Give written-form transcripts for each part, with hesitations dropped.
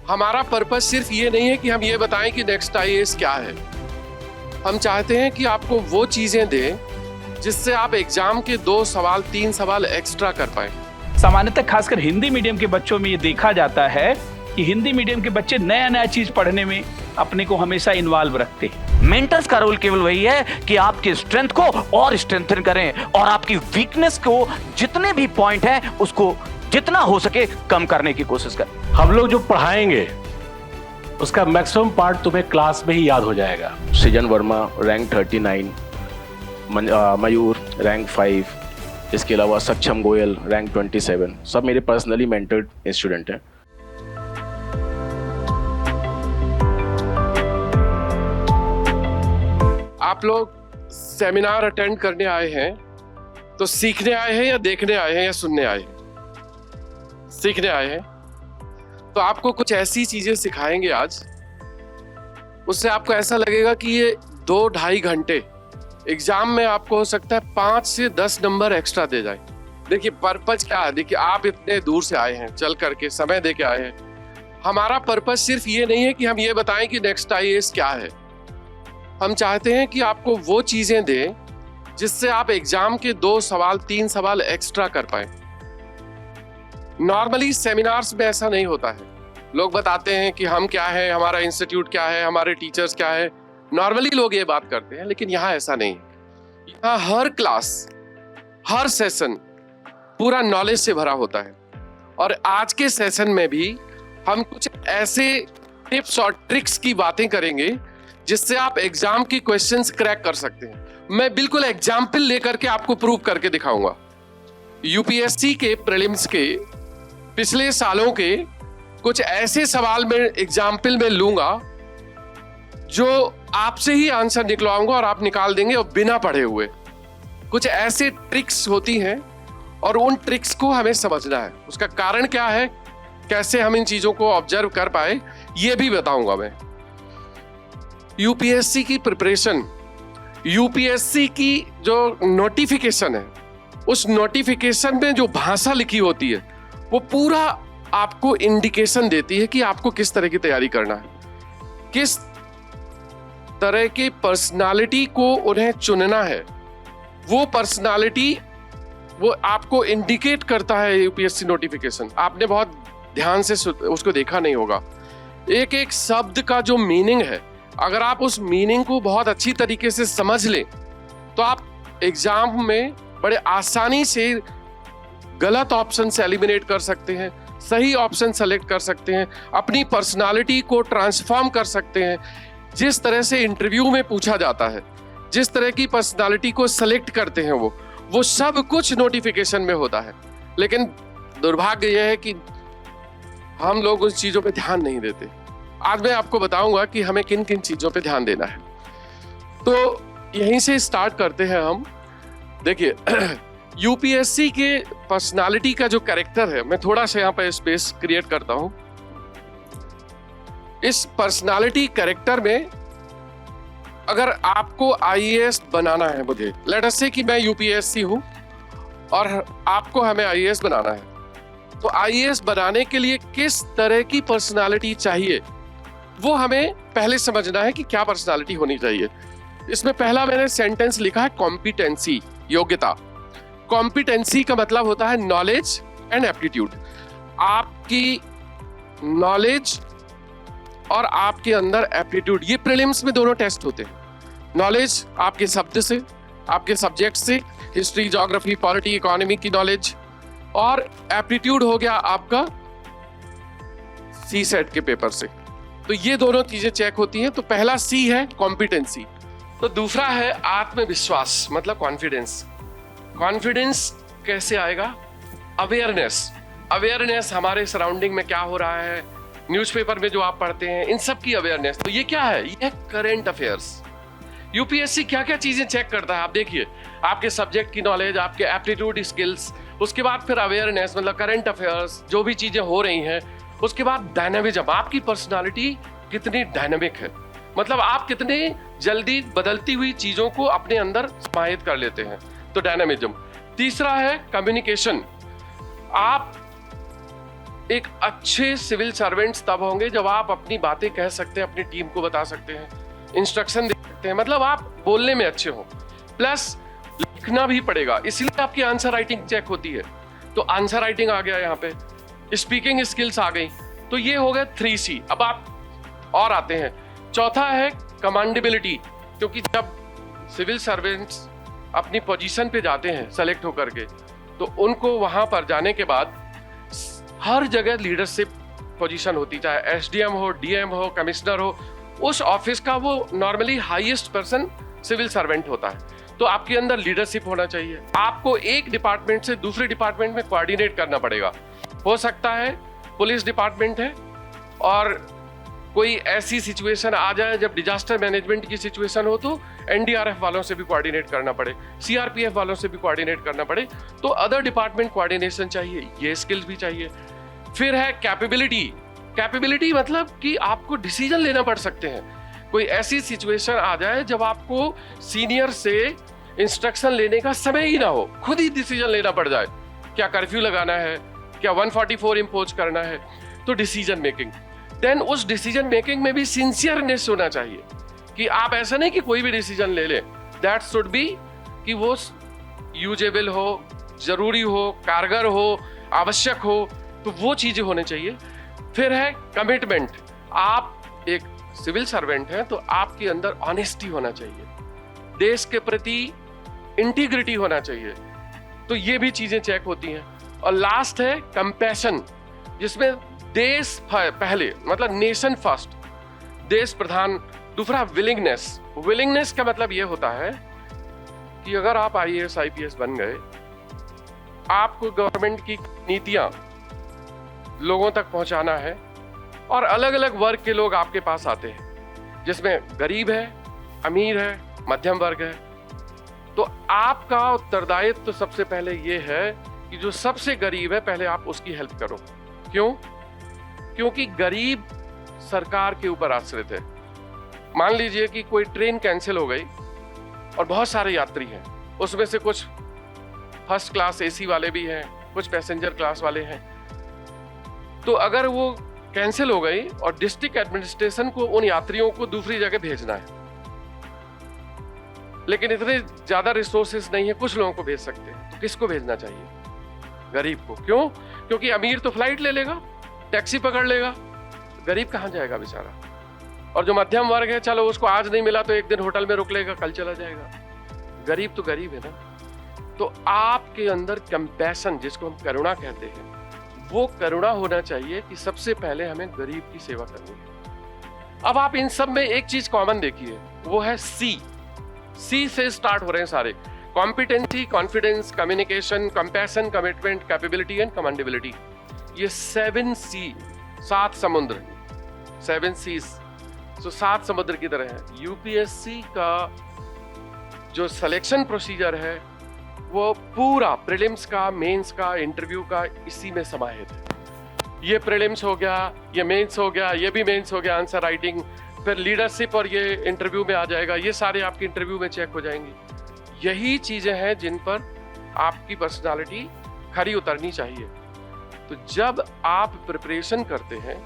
हमारा पर्पस सिर्फ ये नहीं है कि हम ये बताएं कि नेक्स्ट आईएएस क्या है। हम चाहते हैं कि आपको वो चीजें दें जिससे आप एग्जाम के 2 सवाल 3 सवाल एक्स्ट्रा कर पाए। सामान्यतः खासकर हिंदी मीडियम के बच्चों में ये देखा जाता है कि हिंदी मीडियम के बच्चे नया नया चीज पढ़ने में अपने को हमेशा इन्वॉल्व रखते हैं। मेंटर्स का रोल केवल वही है कि आपकी स्ट्रेंथ को और स्ट्रेंथन करें और आपकी वीकनेस को जितने भी पॉइंट है उसको जितना हो सके कम करने की कोशिश करें। हम लोग जो पढ़ाएंगे उसका मैक्सिमम पार्ट तुम्हें क्लास में ही याद हो जाएगा। सृजन वर्मा रैंक 39, मयूर रैंक 5, इसके अलावा सक्षम गोयल रैंक 27, सब मेरे पर्सनली मेंटर्ड स्टूडेंट हैं। आप लोग सेमिनार अटेंड करने आए हैं तो सीखने आए हैं या देखने आए हैं या सुनने आए हैं? सीखने आए हैं। तो आपको कुछ ऐसी चीजें सिखाएंगे आज, उससे आपको ऐसा लगेगा कि ये 2-2.5 घंटे एग्जाम में आपको हो सकता है 5 से 10 नंबर एक्स्ट्रा दे जाए। देखिए पर्पज क्या है, देखिए आप इतने दूर से आए हैं, चल करके समय दे के आए हैं। हमारा पर्पज सिर्फ ये नहीं है कि हम ये बताएं कि नेक्स्ट आईएएस क्या है। हम चाहते हैं कि आपको वो चीजें दें जिससे आप एग्जाम के 2 सवाल 3 सवाल एक्स्ट्रा कर पाए। नॉर्मली सेमिनार्स में ऐसा नहीं होता है। लोग बताते हैं कि हम क्या है, हमारा इंस्टीट्यूट क्या है, हमारे टीचर्स क्या है। नॉर्मली लोग ये बात करते हैं, लेकिन यहाँ ऐसा नहीं है। यहाँ हर क्लास, हर सेशन पूरा नॉलेज से भरा होता है। और आज के सेशन में भी हम कुछ ऐसे टिप्स और ट्रिक्स की बातें करेंगे जिससे आप एग्जाम की क्वेश्चंस क्रैक कर सकते हैं। मैं बिल्कुल एग्जाम्पल लेकर के आपको प्रूव करके दिखाऊंगा। यूपीएससी के प्रीलिम्स के पिछले सालों के कुछ ऐसे सवाल में एग्जाम्पल में लूंगा जो आपसे ही आंसर निकलवाऊंगा और आप निकाल देंगे और बिना पढ़े हुए। कुछ ऐसे ट्रिक्स होती हैं और उन ट्रिक्स को हमें समझना है। उसका कारण क्या है, कैसे हम इन चीजों को ऑब्जर्व कर पाए, ये भी बताऊंगा मैं। यूपीएससी की प्रिपरेशन, यूपीएससी की जो नोटिफिकेशन है, उस नोटिफिकेशन में जो भाषा लिखी होती है वो पूरा आपको इंडिकेशन देती है कि आपको किस तरह की तैयारी करना है, किस तरह की पर्सनालिटी को उन्हें चुनना है। वो पर्सनालिटी वो आपको इंडिकेट करता है यूपीएससी नोटिफिकेशन। आपने बहुत ध्यान से उसको देखा नहीं होगा। एक एक शब्द का जो मीनिंग है, अगर आप उस मीनिंग को बहुत अच्छी तरीके से समझ लें तो आप एग्जाम में बड़े आसानी से गलत ऑप्शन से एलिमिनेट कर सकते हैं, सही ऑप्शन सेलेक्ट कर सकते हैं, अपनी पर्सनालिटी को ट्रांसफॉर्म कर सकते हैं। जिस तरह से इंटरव्यू में पूछा जाता है, जिस तरह की पर्सनालिटी को सेलेक्ट करते हैं वो सब कुछ नोटिफिकेशन में होता है। लेकिन दुर्भाग्य यह है कि हम लोग उस चीजों पे ध्यान नहीं देते। आज मैं आपको बताऊंगा कि हमें किन किन चीजों पे ध्यान देना है। तो यहीं से स्टार्ट करते हैं हम। देखिए यूपीएससी के पर्सनालिटी का जो कैरेक्टर है, मैं थोड़ा सा यहाँ पे स्पेस क्रिएट करता हूं। इस पर्सनालिटी कैरेक्टर में अगर आपको आईएएस बनाना है, मुझे लेट अस से कि मैं यूपीएससी हूं और आपको हमें आईएएस बनाना है, तो आईएएस बनाने के लिए किस तरह की पर्सनालिटी चाहिए वो हमें पहले समझना है कि क्या पर्सनालिटी होनी चाहिए। इसमें पहला मैंने सेंटेंस लिखा है कॉम्पिटेंसी, योग्यता। कॉम्पिटेंसी का मतलब होता है नॉलेज एंड एप्टीट्यूड। आपकी नॉलेज और आपके अंदर एप्टीट्यूड, ये प्रीलिम्स में दोनों टेस्ट होते हैं। नॉलेज आपके शब्द से, आपके सब्जेक्ट से, हिस्ट्री, ज्योग्राफी, पॉलिटी, इकोनॉमी की नॉलेज, और एप्टीट्यूड हो गया आपका सी सेट के पेपर से। तो ये दोनों चीजें चेक होती हैं। तो पहला सी है कॉम्पिटेंसी। तो दूसरा है आत्मविश्वास, मतलब कॉन्फिडेंस। कॉन्फिडेंस कैसे आएगा? अवेयरनेस। अवेयरनेस हमारे सराउंडिंग में क्या हो रहा है, न्यूज़पेपर में जो आप पढ़ते हैं, इन सब की अवेयरनेस। तो ये क्या है? ये करंट अफेयर्स। यूपीएससी क्या क्या चीजें चेक करता है आप देखिए, आपके सब्जेक्ट की नॉलेज, आपके एप्टीट्यूड स्किल्स, उसके बाद फिर अवेयरनेस मतलब करंट अफेयर्स, जो भी चीजें हो रही हैं। उसके बाद डायनामिज्म, आपकी पर्सनालिटी कितनी डायनामिक है, मतलब आप कितने जल्दी बदलती हुई चीजों को अपने अंदर समाहित कर लेते हैं, तो डायनामिज्म। तीसरा है कम्युनिकेशन। आप एक अच्छे सिविल सर्वेंट्स तब होंगे जब आप अपनी बातें कह सकते हैं, अपनी टीम को बता सकते हैं, इंस्ट्रक्शन दे सकते हैं, मतलब आप बोलने में अच्छे हो, प्लस लिखना भी पड़ेगा, इसलिए आपकी आंसर राइटिंग चेक होती है। तो आंसर राइटिंग आ गया यहाँ पे, स्पीकिंग स्किल्स आ गई, तो ये हो गया 3C। अब आप और आते हैं, चौथा है कमांडेबिलिटी, क्योंकि जब सिविल सर्वेंट्स अपनी पोजीशन पे जाते हैं सेलेक्ट होकर के, तो उनको वहां पर जाने के बाद हर जगह लीडरशिप पोजीशन होती, चाहे एसडीएम हो, डीएम हो, कमिश्नर हो, उस ऑफिस का वो normally highest person civil servant होता है। तो आपके अंदर लीडरशिप होना चाहिए। आपको एक डिपार्टमेंट से दूसरे डिपार्टमेंट में कोऑर्डिनेट करना पड़ेगा। हो सकता है पुलिस डिपार्टमेंट है और कोई ऐसी सिचुएशन आ जाए जब डिजास्टर मैनेजमेंट की सिचुएशन हो, तो एनडीआरएफ वालों से भी कोऑर्डिनेट करना पड़े, सीआरपीएफ वालों से भी कोऑर्डिनेट करना पड़े, तो अदर डिपार्टमेंट कोऑर्डिनेशन चाहिए, ये स्किल्स भी चाहिए। फिर है कैपेबिलिटी। कैपेबिलिटी मतलब कि आपको डिसीजन लेना पड़ सकते हैं। कोई ऐसी सिचुएशन आ जाए जब आपको सीनियर से इंस्ट्रक्शन लेने का समय ही ना हो, खुद ही डिसीजन लेना पड़ जाए, क्या कर्फ्यू लगाना है, क्या 144 इम्पोज करना है, तो डिसीजन मेकिंग। देन उस डिसीजन मेकिंग में भी सिंसियरनेस होना चाहिए कि आप ऐसा नहीं कि कोई भी डिसीजन ले लें, दैट शुड बी कि वो यूजेबल हो, जरूरी हो, कारगर हो, आवश्यक हो, तो वो चीजें होनी चाहिए। फिर है कमिटमेंट। आप एक सिविल सर्वेंट हैं तो आपके अंदर ऑनेस्टी होना चाहिए, देश के प्रति इंटीग्रिटी होना चाहिए, तो ये भी चीजें चेक होती हैं। और लास्ट है कंपैशन, जिसमें देश पहले मतलब नेशन फर्स्ट, देश प्रधान। दूसरा विलिंगनेस। विलिंगनेस का मतलब ये होता है कि अगर आप आईएएस आईपीएस बन गए, आपको गवर्नमेंट की नीतियां लोगों तक पहुंचाना है, और अलग अलग वर्ग के लोग आपके पास आते हैं, जिसमें गरीब है, अमीर है, मध्यम वर्ग है। तो आपका उत्तरदायित्व तो सबसे पहले ये है कि जो सबसे गरीब है पहले आप उसकी हेल्प करो। क्यों? क्योंकि गरीब सरकार के ऊपर आश्रित है। मान लीजिए कि कोई ट्रेन कैंसिल हो गई और बहुत सारे यात्री हैं, उसमें से कुछ फर्स्ट क्लास एसी वाले भी हैं, कुछ पैसेंजर क्लास वाले हैं। तो अगर वो कैंसिल हो गई और डिस्ट्रिक्ट एडमिनिस्ट्रेशन को उन यात्रियों को दूसरी जगह भेजना है, लेकिन इतने ज्यादा रिसोर्सेस नहीं है, कुछ लोगों को भेज सकते हैं, तो किसको भेजना चाहिए? गरीब को। क्यों? क्योंकि अमीर तो फ्लाइट ले लेगा, टैक्सी पकड़ लेगा, गरीब कहाँ जाएगा बेचारा। और जो मध्यम वर्ग है, चलो उसको आज नहीं मिला तो एक दिन होटल में रुक लेगा, कल चला जाएगा। गरीब तो गरीब है ना। तो आपके अंदर कंपैशन, जिसको हम करुणा कहते हैं, वो करुणा होना चाहिए कि सबसे पहले हमें गरीब की सेवा करनी है। अब आप इन सब में एक चीज कॉमन देखिए, वो है सी से स्टार्ट हो रहे हैं सारे। Competency, confidence, communication, compassion, commitment, capability and commandability. ये 7C, 7 समुद्र, 7 सीज, तो 7 समुद्र की तरह है। यूपीएससी का जो सिलेक्शन प्रोसीजर है वो पूरा प्रीलिम्स का, मेंस का, इंटरव्यू का इसी में समाहित है। ये प्रीलिम्स हो गया, ये मेंस हो गया, ये भी मेंस हो गया, आंसर राइटिंग, फिर लीडरशिप, और ये इंटरव्यू में आ जाएगा। ये सारे आपके इंटरव्यू में चेक हो जाएंगी। यही चीजें हैं जिन पर आपकी पर्सनालिटी खरी उतरनी चाहिए। तो जब आप प्रिपरेशन करते हैं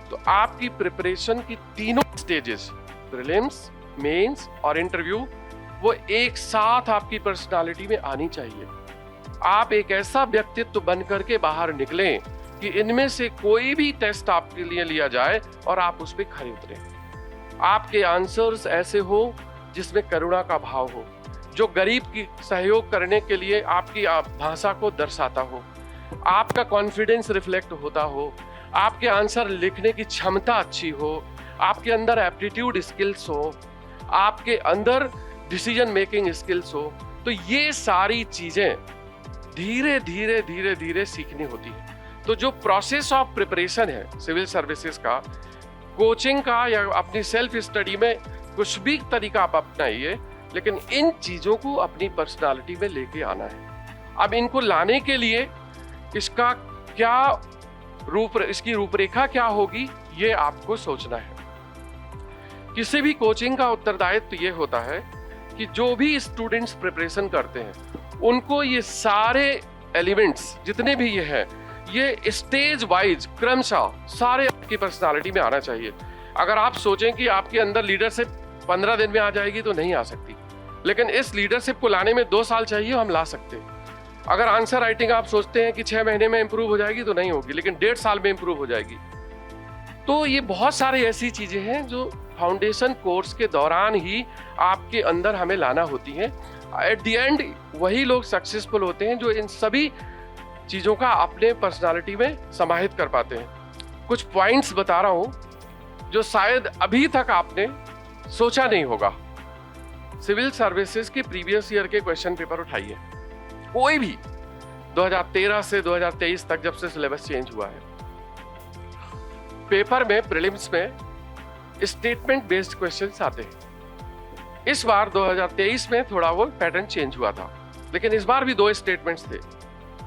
तो आपकी प्रिपरेशन की तीनों स्टेजेस, प्रीलिम्स, मेंस और इंटरव्यू, वो एक साथ आपकी पर्सनालिटी में आनी चाहिए। आप एक ऐसा व्यक्तित्व बन करके बाहर निकलें कि इनमें से कोई भी टेस्ट आपके लिए लिया जाए और आप उस पर खरे उतरें। आपके आंसर्स ऐसे हो जिसमें करुणा का भाव हो, जो गरीब की सहयोग करने के लिए आपकी भाषा को दर्शाता हो, आपका कॉन्फिडेंस रिफ्लेक्ट होता हो, आपके आंसर लिखने की क्षमता अच्छी हो, आपके अंदर एप्टीट्यूड स्किल्स हो, आपके अंदर डिसीजन मेकिंग स्किल्स हो। तो ये सारी चीजें धीरे धीरे धीरे धीरे सीखनी होती है। तो जो प्रोसेस ऑफ प्रिपरेशन है सिविल सर्विसेज का, कोचिंग का या अपनी सेल्फ स्टडी में कुछ भी तरीका आप अपनाइए, लेकिन इन चीजों को अपनी पर्सनालिटी में लेके आना है। अब इनको लाने के लिए इसका क्या इसकी रूपरेखा क्या होगी, ये आपको सोचना है। किसी भी कोचिंग का उत्तरदायित्व ये होता है कि जो भी स्टूडेंट्स प्रिपरेशन करते हैं उनको ये सारे एलिमेंट्स जितने भी ये हैं, ये स्टेज वाइज क्रमशः सारे आपकी पर्सनालिटी में आना चाहिए। अगर आप सोचें कि आपके अंदर लीडरशिप 15 दिन में आ जाएगी तो नहीं आ सकती, लेकिन इस लीडरशिप को लाने में 2 साल चाहिए, हम ला सकते हैं। अगर आंसर राइटिंग आप सोचते हैं कि 6 महीने में इंप्रूव हो जाएगी तो नहीं होगी, लेकिन 1.5 साल में इंप्रूव हो जाएगी। तो ये बहुत सारी ऐसी चीजें हैं जो फाउंडेशन कोर्स के दौरान ही आपके अंदर हमें लाना होती हैं। एट द एंड वही लोग सक्सेसफुल होते हैं जो इन सभी चीजों का अपने पर्सनालिटी में समाहित कर पाते हैं। कुछ पॉइंट्स बता रहा हूं जो शायद अभी तक आपने सोचा नहीं होगा। सिविल सर्विसेज के प्रीवियस ईयर के क्वेश्चन पेपर उठाइए, कोई भी 2013 से 2023 तक जब से सिलेबस चेंज हुआ है, पेपर में प्रीलिम्स में स्टेटमेंट बेस्ड क्वेश्चंस आते हैं। इस बार 2023 में थोड़ा वो पैटर्न चेंज हुआ था, लेकिन इस बार भी 2 स्टेटमेंट्स थे।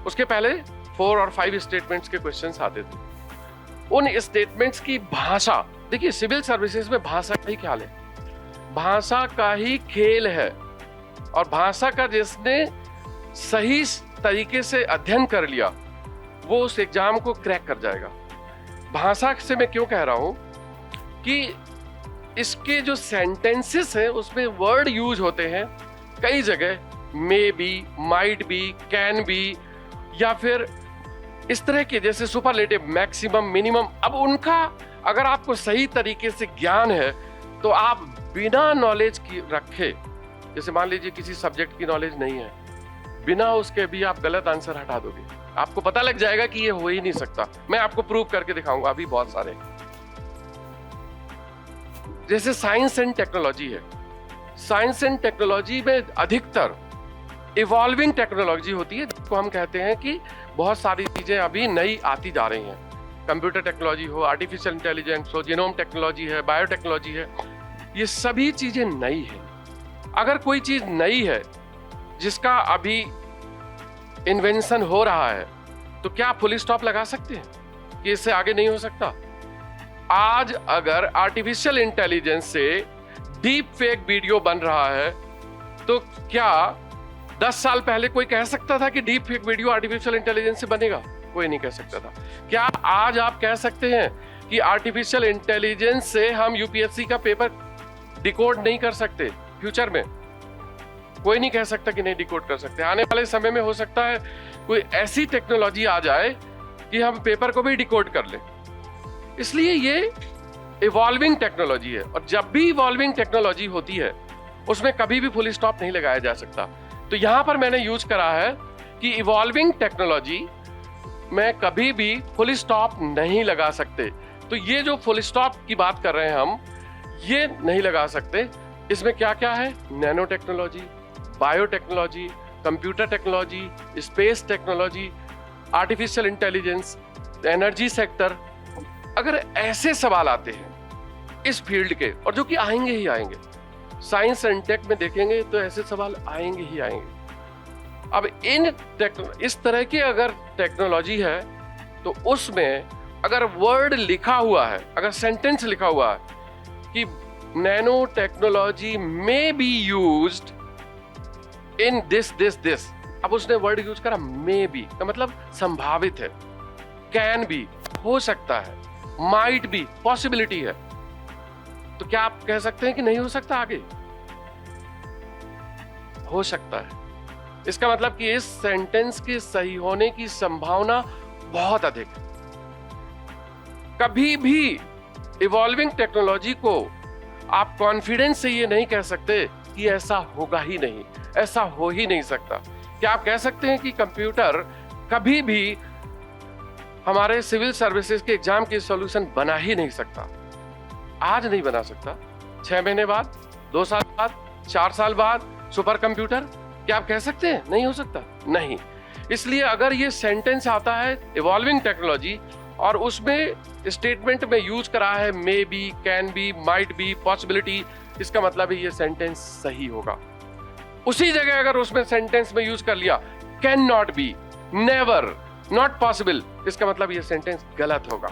उसके पहले 4 और 5 स्टेटमेंट्स के क्वेश्चंस आते थे। उन स्टेटमेंट्स की भाषा, देखिए सिविल सर्विसेज में भाषा का ही ख्याल है, भाषा का ही खेल है, और भाषा का जिसने सही तरीके से अध्ययन कर लिया वो उस एग्जाम को क्रैक कर जाएगा। भाषा से मैं क्यों कह रहा हूं कि इसके जो सेंटेंसेस हैं उसमें वर्ड यूज होते हैं कई जगह, may be, might be, can be, या फिर इस तरह के जैसे सुपरलेटिव, मैक्सिमम, मिनिमम। अब उनका अगर आपको सही तरीके से ज्ञान है तो आप बिना नॉलेज की रखे, जैसे मान लीजिए किसी सब्जेक्ट की नॉलेज नहीं है, बिना उसके भी आप गलत आंसर हटा दोगे, आपको पता लग जाएगा कि ये हो ही नहीं सकता। मैं आपको प्रूव करके दिखाऊंगा अभी बहुत सारे। जैसे साइंस एंड टेक्नोलॉजी है, साइंस एंड टेक्नोलॉजी में अधिकतर इवॉल्विंग टेक्नोलॉजी होती है, जिसको हम कहते हैं कि बहुत सारी चीजें अभी नई आती जा रही हैं। कंप्यूटर टेक्नोलॉजी हो, आर्टिफिशियल इंटेलिजेंस हो, जीनोम टेक्नोलॉजी है, बायोटेक्नोलॉजी है, ये सभी चीजें नई है। अगर कोई चीज नई है जिसका अभी इन्वेंशन हो रहा है तो क्या आप फुल स्टॉप लगा सकते हैं कि इससे आगे नहीं हो सकता? आज अगर आर्टिफिशियल इंटेलिजेंस से डीप फेक वीडियो बन रहा है तो क्या 10 साल पहले कोई कह सकता था कि deep fake video artificial intelligence से बनेगा? कोई नहीं कह सकता था। क्या आज आप कह सकते हैं कि आर्टिफिशियल इंटेलिजेंस से हम यूपीएससी का पेपर डिकोड नहीं कर सकते? फ्यूचर में कोई नहीं कह सकता कि नहीं डिकोड कर सकते। आने वाले समय में हो सकता है कोई ऐसी टेक्नोलॉजी आ जाए कि हम पेपर को भी डिकोड कर लें। इसलिए ये इवॉल्विंग टेक्नोलॉजी है, और जब भी इवॉल्विंग टेक्नोलॉजी होती है उसमें कभी भी फुल स्टॉप नहीं लगाया जा सकता। तो यहां पर मैंने यूज करा है कि इवॉल्विंग टेक्नोलॉजी में कभी भी फुल स्टॉप नहीं लगा सकते। तो ये जो फुल स्टॉप की बात कर रहे हैं हम, ये नहीं लगा सकते। इसमें क्या क्या है? Nano technology, biotechnology, computer technology, space technology, artificial intelligence, energy sector. अगर ऐसे सवाल आते हैं इस फील्ड के, और जो कि आएंगे ही आएंगे, साइंस एंड टेक में देखेंगे तो ऐसे सवाल आएंगे ही आएंगे। अब इस तरह की अगर टेक्नोलॉजी है तो उसमें अगर वर्ड लिखा हुआ है, अगर सेंटेंस लिखा हुआ है कि नैनो टेक्नोलॉजी में बी यूज्ड इन दिस, अब उसने वर्ड यूज करा मे बी का मतलब संभावित है, कैन बी हो सकता है, माइट बी पॉसिबिलिटी है, तो क्या आप कह सकते हैं कि नहीं हो सकता? आगे हो सकता है। इसका मतलब कि इस सेंटेंस के सही होने की संभावना बहुत अधिक है। कभी भी इवॉल्विंग टेक्नोलॉजी को आप कॉन्फिडेंस से ये नहीं कह सकते कि ऐसा होगा ही नहीं, ऐसा हो ही नहीं सकता। क्या आप कह सकते हैं कि कंप्यूटर कभी भी हमारे सिविल सर्विसेज के एग्जाम की सॉल्यूशन बना ही नहीं सकता? आज नहीं बना सकता, 6 महीने बाद, 2 साल बाद, 4 साल बाद सुपर कंप्यूटर, क्या आप कह सकते हैं नहीं हो सकता? नहीं। इसलिए अगर ये सेंटेंस आता है इवॉल्विंग टेक्नोलॉजी और उसमें स्टेटमेंट में यूज करा है may be, can be, might be, possibility, इसका मतलब है ये सेंटेंस सही होगा। उसी जगह अगर उसमें सेंटेंस में यूज कर लिया can not be, never, not possible, इसका मतलब ये सेंटेंस गलत होगा।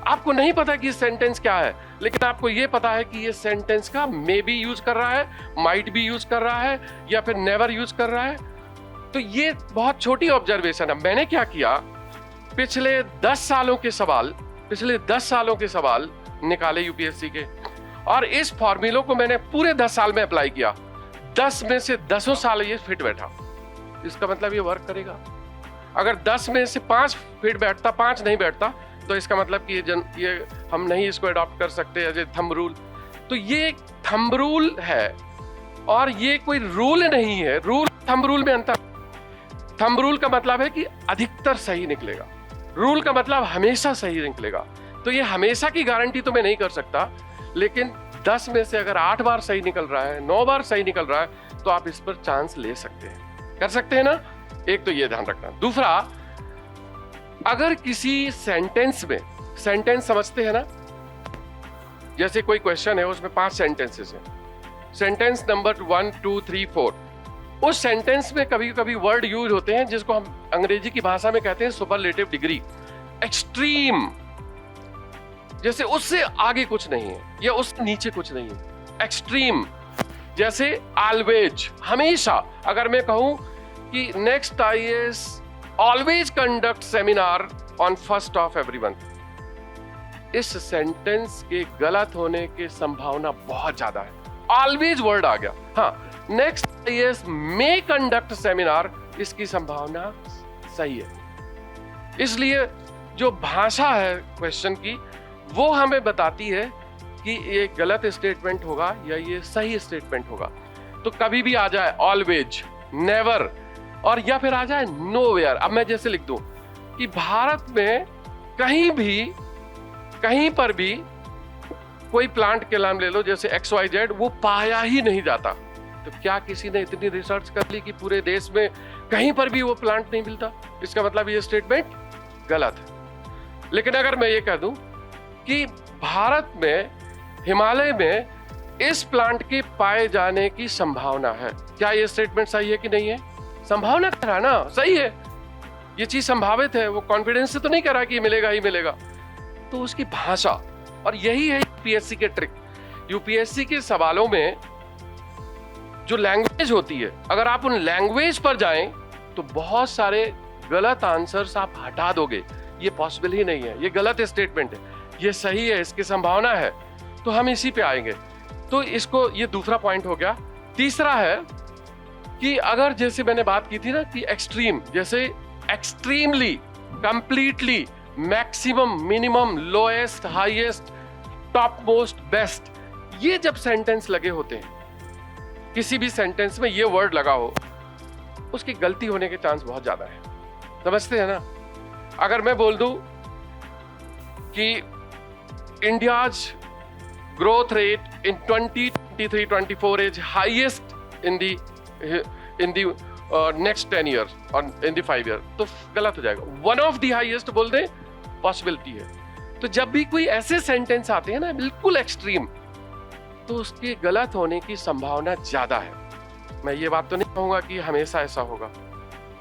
आपको नहीं पता कि सेंटेंस क्या है, लेकिन आपको ये पता है कि ये सेंटेंस का मे बी यूज कर रहा है, माइट बी यूज कर रहा है, या फिर नेवर यूज कर रहा है। तो ये बहुत छोटी ऑब्जर्वेशन है। मैंने क्या किया, पिछले 10 सालों के सवाल निकाले यूपीएससी के, और इस फॉर्मूलों को मैंने पूरे 10 साल में अप्लाई किया। 10 में से 10 साल ये फिट बैठा। इसका मतलब ये वर्क करेगा। अगर 10 में से 5 फिट बैठता, 5 नहीं बैठता, तो इसका मतलब कि ये हम नहीं इसको अडॉप्ट कर सकते एज ए थंब रूल। तो ये एक थंब रूल है और ये कोई रूल नहीं है। रूल थंब रूल में अंतर। थंब रूल का मतलब है कि अधिकतर सही निकलेगा, रूल का मतलब हमेशा सही निकलेगा। तो ये हमेशा की गारंटी तो मैं नहीं कर सकता, लेकिन 10 में से अगर 8 बार सही निकल रहा है, 9 बार सही निकल रहा है, तो आप इस पर चांस ले सकते हैं, कर सकते हैं ना। एक तो ये ध्यान रखना। दूसरा, अगर किसी सेंटेंस में, सेंटेंस समझते हैं ना, जैसे कोई क्वेश्चन है उसमें 5 सेंटेंसेस हैं, सेंटेंस नंबर 1 2 3 4, उस सेंटेंस में कभी कभी वर्ड यूज होते हैं जिसको हम अंग्रेजी की भाषा में कहते हैं सुपरलेटिव डिग्री, एक्सट्रीम, जैसे उससे आगे कुछ नहीं है या उससे नीचे कुछ नहीं है, एक्सट्रीम। जैसे ऑलवेज, हमेशा। अगर मैं कहूं कि next IAS always conduct seminar on 1st of every month, इस सेंटेंस के गलत होने की संभावना बहुत ज्यादा है। ऑलवेज वर्ड आ गया। हाँ, नेक्स्ट आईएएस मे कंडक्ट सेमिनार, इसकी संभावना सही है। इसलिए जो भाषा है क्वेश्चन की, वो हमें बताती है कि ये गलत स्टेटमेंट होगा या ये सही स्टेटमेंट होगा। तो कभी भी आ जाए ऑलवेज, नेवर, और या फिर आ जाए नोवेयर। अब मैं जैसे लिख दूं कि भारत में कहीं पर भी कोई प्लांट के नाम ले लो, जैसे XYZ, वो पाया ही नहीं जाता। तो क्या किसी ने इतनी रिसर्च कर ली कि पूरे देश में कहीं पर भी वो प्लांट नहीं मिलता? इसका मतलब ये स्टेटमेंट गलत है। लेकिन अगर मैं ये कह दूं कि भारत में, हिमालय में इस प्लांट के पाए जाने की संभावना है, क्या ये स्टेटमेंट सही है कि नहीं है? संभावना कह रहा है ना, सही है, ये चीज संभावित है। वो कॉन्फिडेंस से तो नहीं कह रहा कि ये मिलेगा ही मिलेगा। तो उसकी भाषा, और यही है यूपीएससी के ट्रिक। यूपीएससी के सवालों में जो लैंग्वेज होती है, अगर आप उन लैंग्वेज पर जाएं तो बहुत सारे गलत आंसर्स आप हटा दोगे। ये पॉसिबल ही नहीं है, ये गलत स्टेटमेंट है, ये सही है, इसकी संभावना है। तो हम इसी पे आएंगे। तो इसको, ये दूसरा पॉइंट हो गया। तीसरा है कि अगर जैसे मैंने बात की थी ना कि एक्सट्रीम, जैसे extremely, completely, maximum, minimum, lowest, highest, top most, best, ये जब सेंटेंस लगे होते हैं, किसी भी सेंटेंस में ये वर्ड लगा हो, उसकी गलती होने के चांस बहुत ज्यादा है। समझते हैं ना? अगर मैं बोल दूं कि India's growth rate in 2023-24 is highest in the next 10 years और इन दी 5 years, तो गलत हो जाएगा। वन ऑफ दी हाईएस्ट बोल दें, पॉसिबिलिटी है। तो जब भी कोई ऐसे सेंटेंस आते हैं ना बिल्कुल एक्सट्रीम, तो उसके गलत होने की संभावना ज्यादा है। मैं ये बात तो नहीं कहूंगा कि हमेशा ऐसा होगा,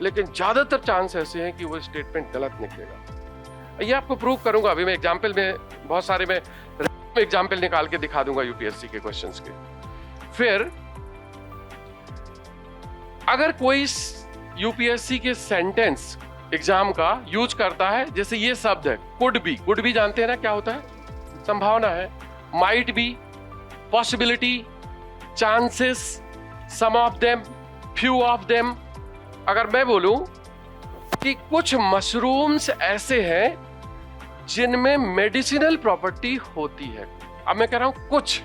लेकिन ज्यादातर चांस ऐसे हैं कि वो स्टेटमेंट गलत निकलेगा। ये आपको प्रूव करूंगा। अभी मैं एग्जाम्पल में बहुत सारे मैं एग्जाम्पल निकाल के दिखा दूंगा यूपीएससी के क्वेश्चंस के। फिर अगर कोई यूपीएससी के सेंटेंस एग्जाम का यूज करता है, जैसे ये शब्द है कुड बी जानते हैं ना क्या होता है? संभावना है। Might be, possibility, chances, some of them, few of them. अगर मैं बोलूं कि कुछ मशरूम्स ऐसे हैं जिनमें मेडिसिनल प्रॉपर्टी होती है, अब मैं कह रहा हूं कुछ,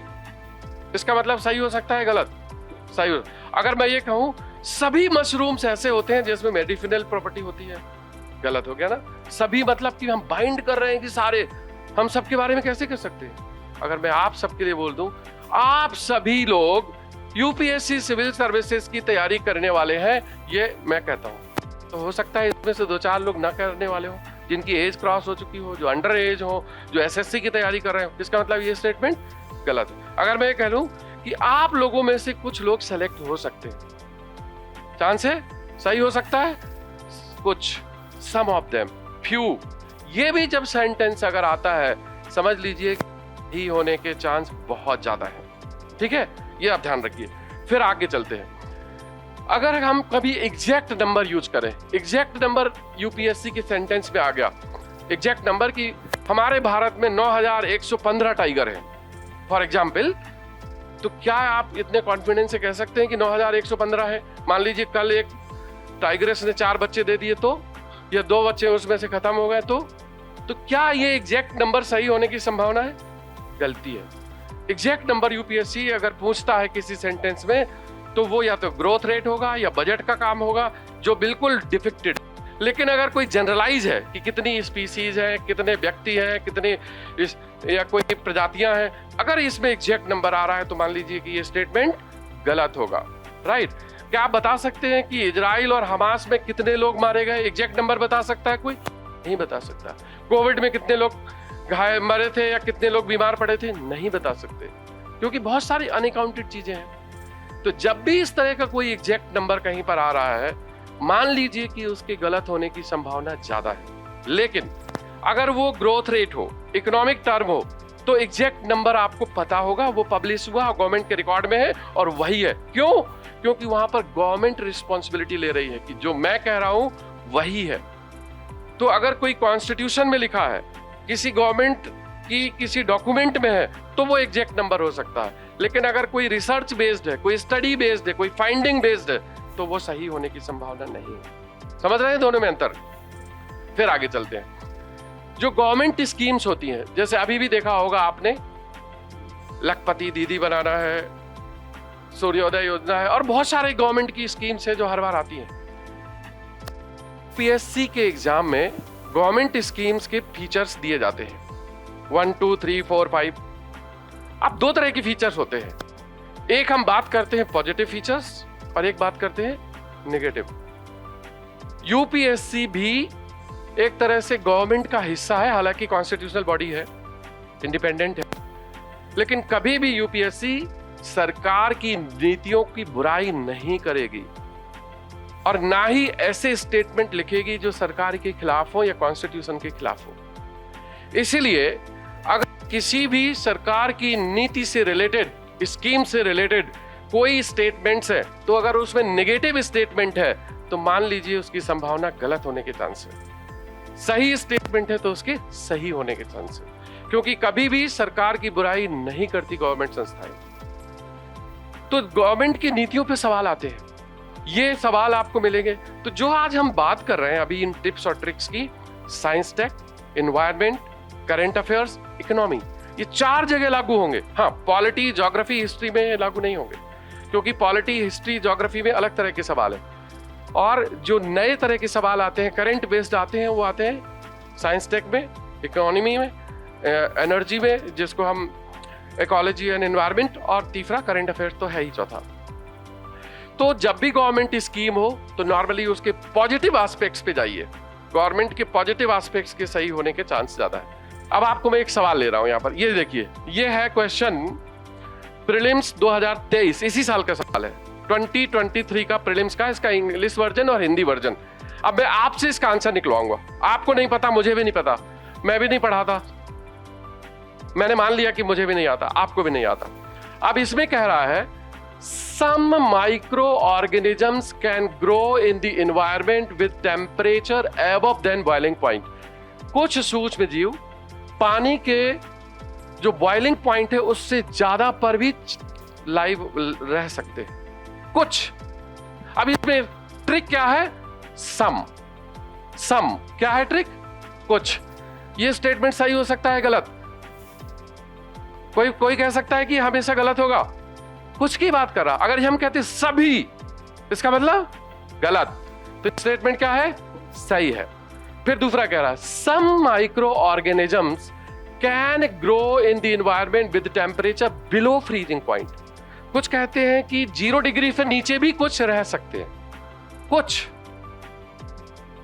इसका मतलब सही हो सकता है, गलत? सही हो। अगर मैं ये कहूं सभी मशरूम्स ऐसे होते हैं जिसमें मेडिसिनल प्रॉपर्टी होती है, गलत हो गया ना? सभी मतलब कि हम बाइंड कर रहे हैं कि सारे, हम सबके बारे में कैसे कर सकते हैं? अगर मैं आप सबके लिए बोल दूं, आप सभी लोग यूपीएससी सिविल सर्विसेज की तैयारी करने वाले हैं, ये मैं कहता हूं, तो हो सकता है इसमें से 2-4 लोग ना करने वाले हो, जिनकी एज क्रॉस हो चुकी हो, जो अंडर एज हो, जो एसएससी की तैयारी कर रहे हो। इसका मतलब ये स्टेटमेंट गलत है। अगर मैं कह लूं कि आप लोगों में से कुछ लोग सेलेक्ट हो सकते हैं, चांस है, सही हो सकता है कुछ, सम ऑफ देम, फ्यू, ये भी जब सेंटेंस अगर आता है, समझ लीजिए ही होने के चांस बहुत ज्यादा है। ठीक है, ये आप ध्यान रखिए। फिर आगे चलते हैं। अगर हम कभी एग्जैक्ट नंबर यूज करें, एग्जैक्ट नंबर यूपीएससी के सेंटेंस में आ गया, एग्जैक्ट नंबर की हमारे भारत में 9115 टाइगर हैं फॉर एग्जाम्पल, तो क्या आप इतने कॉन्फिडेंस से कह सकते हैं कि 9115 है? मान लीजिए कल एक टाइग्रेस ने 4 बच्चे दे दिए तो, या 2 बच्चे उसमें से खत्म हो गए तो क्या ये एग्जैक्ट नंबर सही होने की संभावना है? गलती है। एग्जैक्ट नंबर यूपीएससी अगर पूछता है किसी सेंटेंस में तो वो या तो ग्रोथ रेट होगा या बजट का काम होगा, जो बिल्कुल डिफिक्टेड। लेकिन अगर कोई जनरलाइज है कि कितनी स्पीसीज है, कितने व्यक्ति हैं, कितने या कोई प्रजातियां हैं, अगर इसमें एग्जैक्ट नंबर आ रहा है तो मान लीजिए कि ये स्टेटमेंट गलत होगा, राइट? क्या आप बता सकते हैं कि इजराइल और हमास में कितने लोग मारे गए? एग्जैक्ट नंबर बता सकता है कोई? नहीं बता सकता। कोविड में कितने लोग घायल मरे थे या कितने लोग बीमार पड़े थे? नहीं बता सकते, क्योंकि बहुत सारी अनअकाउंटेड चीजें हैं। तो जब भी इस तरह का कोई एग्जैक्ट नंबर कहीं पर आ रहा है, मान लीजिए कि उसके गलत होने की संभावना ज्यादा है। लेकिन अगर वो ग्रोथ रेट हो, इकोनॉमिक टर्म हो, तो एग्जैक्ट नंबर आपको पता होगा, वो पब्लिश हुआ, गवर्नमेंट के रिकॉर्ड में है और वही है। क्यों? क्योंकि वहां पर गवर्नमेंट रिस्पॉन्सिबिलिटी ले रही है कि जो मैं कह रहा हूं वही है। तो अगर कोई कॉन्स्टिट्यूशन में लिखा है, किसी गवर्नमेंट की किसी डॉक्यूमेंट में है, तो वो एग्जैक्ट नंबर हो सकता है। लेकिन अगर कोई रिसर्च बेस्ड है, कोई स्टडी बेस्ड है, कोई फाइंडिंग बेस्ड है, तो वो सही होने की संभावना नहीं है। समझ रहे हैं दोनों में अंतर? फिर आगे चलते हैं। जो गवर्नमेंट स्कीम्स होती हैं, जैसे अभी भी देखा होगा आपने, लखपति दीदी बनाना है, सूर्योदय योजना है, और बहुत सारे गवर्नमेंट की स्कीम्स है जो हर बार आती हैं। पीएससी के एग्जाम में गवर्नमेंट स्कीम्स के फीचर्स दिए जाते हैं, 1 2 3 4 5। अब 2 तरह के फीचर्स होते हैं, एक हम बात करते हैं पॉजिटिव फीचर्स और एक बात करते हैं नेगेटिव। यूपीएससी भी एक तरह से गवर्नमेंट का हिस्सा है, हालांकि कॉन्स्टिट्यूशनल बॉडी है, इंडिपेंडेंट है, लेकिन कभी भी यूपीएससी सरकार की नीतियों की बुराई नहीं करेगी और ना ही ऐसे स्टेटमेंट लिखेगी जो सरकार के खिलाफ हो या कॉन्स्टिट्यूशन के खिलाफ हो। इसीलिए अगर किसी भी सरकार की नीति से रिलेटेड, स्कीम से रिलेटेड कोई स्टेटमेंट्स है, तो अगर उसमें नेगेटिव स्टेटमेंट है तो मान लीजिए उसकी संभावना गलत होने के चांस है। सही स्टेटमेंट है तो उसके सही होने के चांस है, क्योंकि कभी भी सरकार की बुराई नहीं करती गवर्नमेंट संस्थाएं। तो गवर्नमेंट की नीतियों पे सवाल आते हैं, ये सवाल आपको मिलेंगे। तो जो आज हम बात कर रहे हैं अभी इन टिप्स और ट्रिक्स की, science tech, environment, current affairs, economy, ये 4 जगह लागू होंगे। हाँ, पॉलिटी, ज्योग्राफी, हिस्ट्री में लागू नहीं होंगे, क्योंकि पॉलिटी, हिस्ट्री, ज्योग्राफी में अलग तरह के सवाल है। और जो नए तरह के सवाल आते हैं, करंट बेस्ड आते हैं, वो आते हैं साइंस टेक में, इकोनॉमी में, एनर्जी में, जिसको हम इकोलॉजी एंड एनवायरनमेंट, और तीसरा करंट अफेयर्स तो है ही चौथा। तो जब भी गवर्नमेंट स्कीम हो तो नॉर्मली उसके पॉजिटिव एस्पेक्ट्स पे जाइए, गवर्नमेंट के पॉजिटिव एस्पेक्ट्स के सही होने के चांस ज्यादा है। अब आपको मैं एक सवाल ले रहा हूं, यहां पर ये देखिए, ये है क्वेश्चन प्रीलिम्स 2023, इसी साल का सवाल है, 2023 का प्रीलिम्स का, इसका इंग्लिश वर्जन और हिंदी वर्जन। अब मैं आपसे इसका आंसर निकलवाऊंगा, आपको नहीं पता, मुझे भी नहीं पता, मैं भी नहीं पढ़ा था, मैंने मान लिया कि मुझे भी नहीं आता, आपको भी नहीं आता। अब इसमें कह रहा है some microorganisms can grow in the environment with temperature above than boiling point। कुछ सूक्ष्म जीव पानी के जो बॉइलिंग पॉइंट है उससे ज्यादा पर भी लाइव रह सकते हैं कुछ। अब इसमें ट्रिक क्या है? सम क्या है ट्रिक? कुछ। ये स्टेटमेंट सही हो सकता है, गलत? कोई कह सकता है कि हमेशा गलत होगा, कुछ की बात कर रहा। अगर हम कहते सभी, इसका मतलब गलत, तो स्टेटमेंट क्या है? सही है। फिर दूसरा कह रहा है some micro organisms can grow in the environment with temperature below freezing point. कुछ कहते हैं कि 0 डिग्री से नीचे भी कुछ रह सकते हैं, कुछ।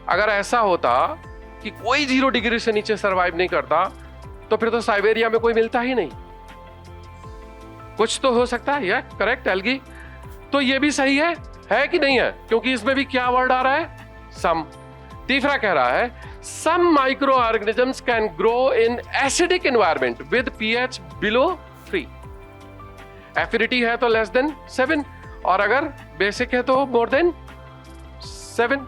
अगर ऐसा होता कि कोई 0 डिग्री से नीचे सरवाइव नहीं करता, तो फिर तो साइबेरिया में कोई मिलता ही नहीं। कुछ तो हो सकता है, या करेक्ट एल्गी। तो ये भी सही है कि नहीं है? क्योंकि इसमें भी क्या वर्ड आ रहा है? सम। तीसरा कह रहा है some micro organisms can grow in acidic environment with pH below 3। Affinity है तो लेस देन 7, और अगर बेसिक है तो मोर देन 7।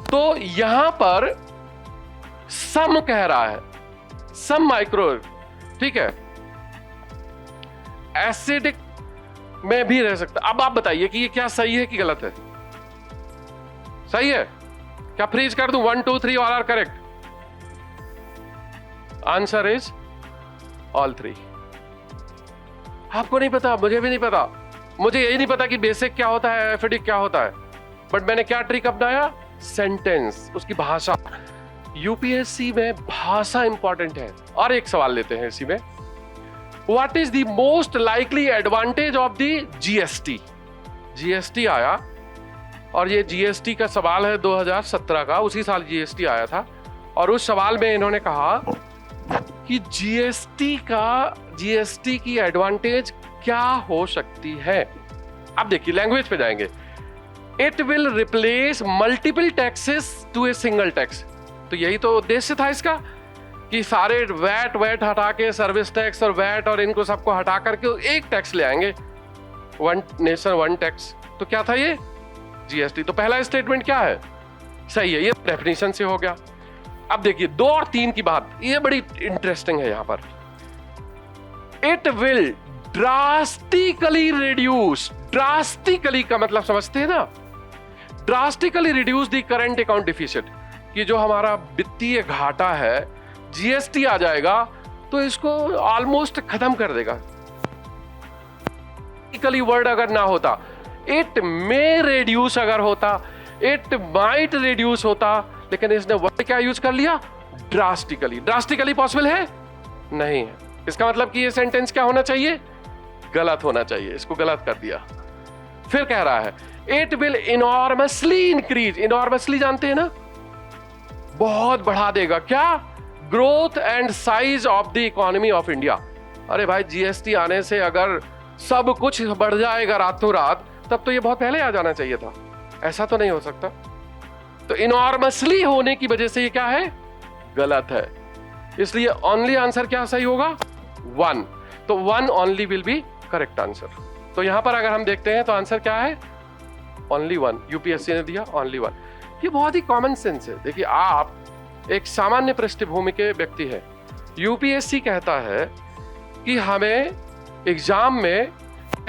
तो यहां पर सम कह रहा है, सम माइक्रो, ठीक है, एसिडिक में भी रह सकता। अब आप बताइए कि ये क्या सही है कि गलत है? सही है क्या? फ्रीज कर दूं? 1 2 3 all are correct. Answer is all 3। आपको नहीं पता, मुझे भी नहीं पता, मुझे यही नहीं पता कि बेसिक क्या होता है, एसिडिक क्या होता है, बट मैंने क्या ट्रिक अपनाया? सेंटेंस, उसकी भाषा। यूपीएससी में भाषा इंपॉर्टेंट है। और एक सवाल लेते हैं इसी में, what is the most likely advantage of the GST? GST आया और ये जीएसटी का सवाल है 2017 का, उसी साल जीएसटी आया था। और उस सवाल में इन्होंने कहा कि जीएसटी की एडवांटेज क्या हो सकती है। अब देखिए लैंग्वेज पे जाएंगे। It will replace multiple taxes to a single tax. तो यही तो उद्देश्य था इसका, कि सारे वैट हटा के, सर्विस टैक्स और वैट और इनको सबको हटा करके एक टैक्स ले आएंगे, वन नेशन वन टैक्स। तो क्या था ये? जीएसटी। तो पहला स्टेटमेंट क्या है? सही है, ये डेफिनेशन से हो गया। अब देखिए 2 और 3 की बात, ये बड़ी इंटरेस्टिंग है यहां पर। It will drastically reduce, drastically का मतलब समझते हैं ना, drastically reduce the current account deficit, कि जो हमारा वित्तीय घाटा है, जीएसटी आ जाएगा तो इसको ऑलमोस्ट खत्म कर देगा। वर्ड अगर ना होता, इट मे रिड्यूस अगर होता, इट माइट रिड्यूस होता, लेकिन इसने वर्ड क्या यूज कर लिया? ड्रास्टिकली। ड्रास्टिकली पॉसिबल है? नहीं है। इसका मतलब कि ये सेंटेंस क्या होना चाहिए? गलत होना चाहिए। इसको गलत कर दिया। फिर कह रहा है it will enormously increase. Enormously जानते हैं ना, बहुत बढ़ा देगा। क्या? Growth and size of the economy of India. अरे भाई, जीएसटी आने से अगर सब कुछ बढ़ जाएगा रातों रात, तब तो ये बहुत पहले आ जाना चाहिए था। ऐसा तो नहीं हो सकता। तो इनॉर्मसली होने की वजह से ये क्या है? गलत है। इसलिए ओनली आंसर क्या सही होगा? 1। तो 1 only will be correct answer. तो यहां पर अगर हम देखते हैं तो आंसर क्या है? ओनली 1। यूपीएससी ने दिया ओनली 1। ये बहुत ही कॉमन सेंस है। देखिए, आप एक सामान्य पृष्ठभूमि के व्यक्ति हैं, यूपीएससी कहता है कि हमें एग्जाम में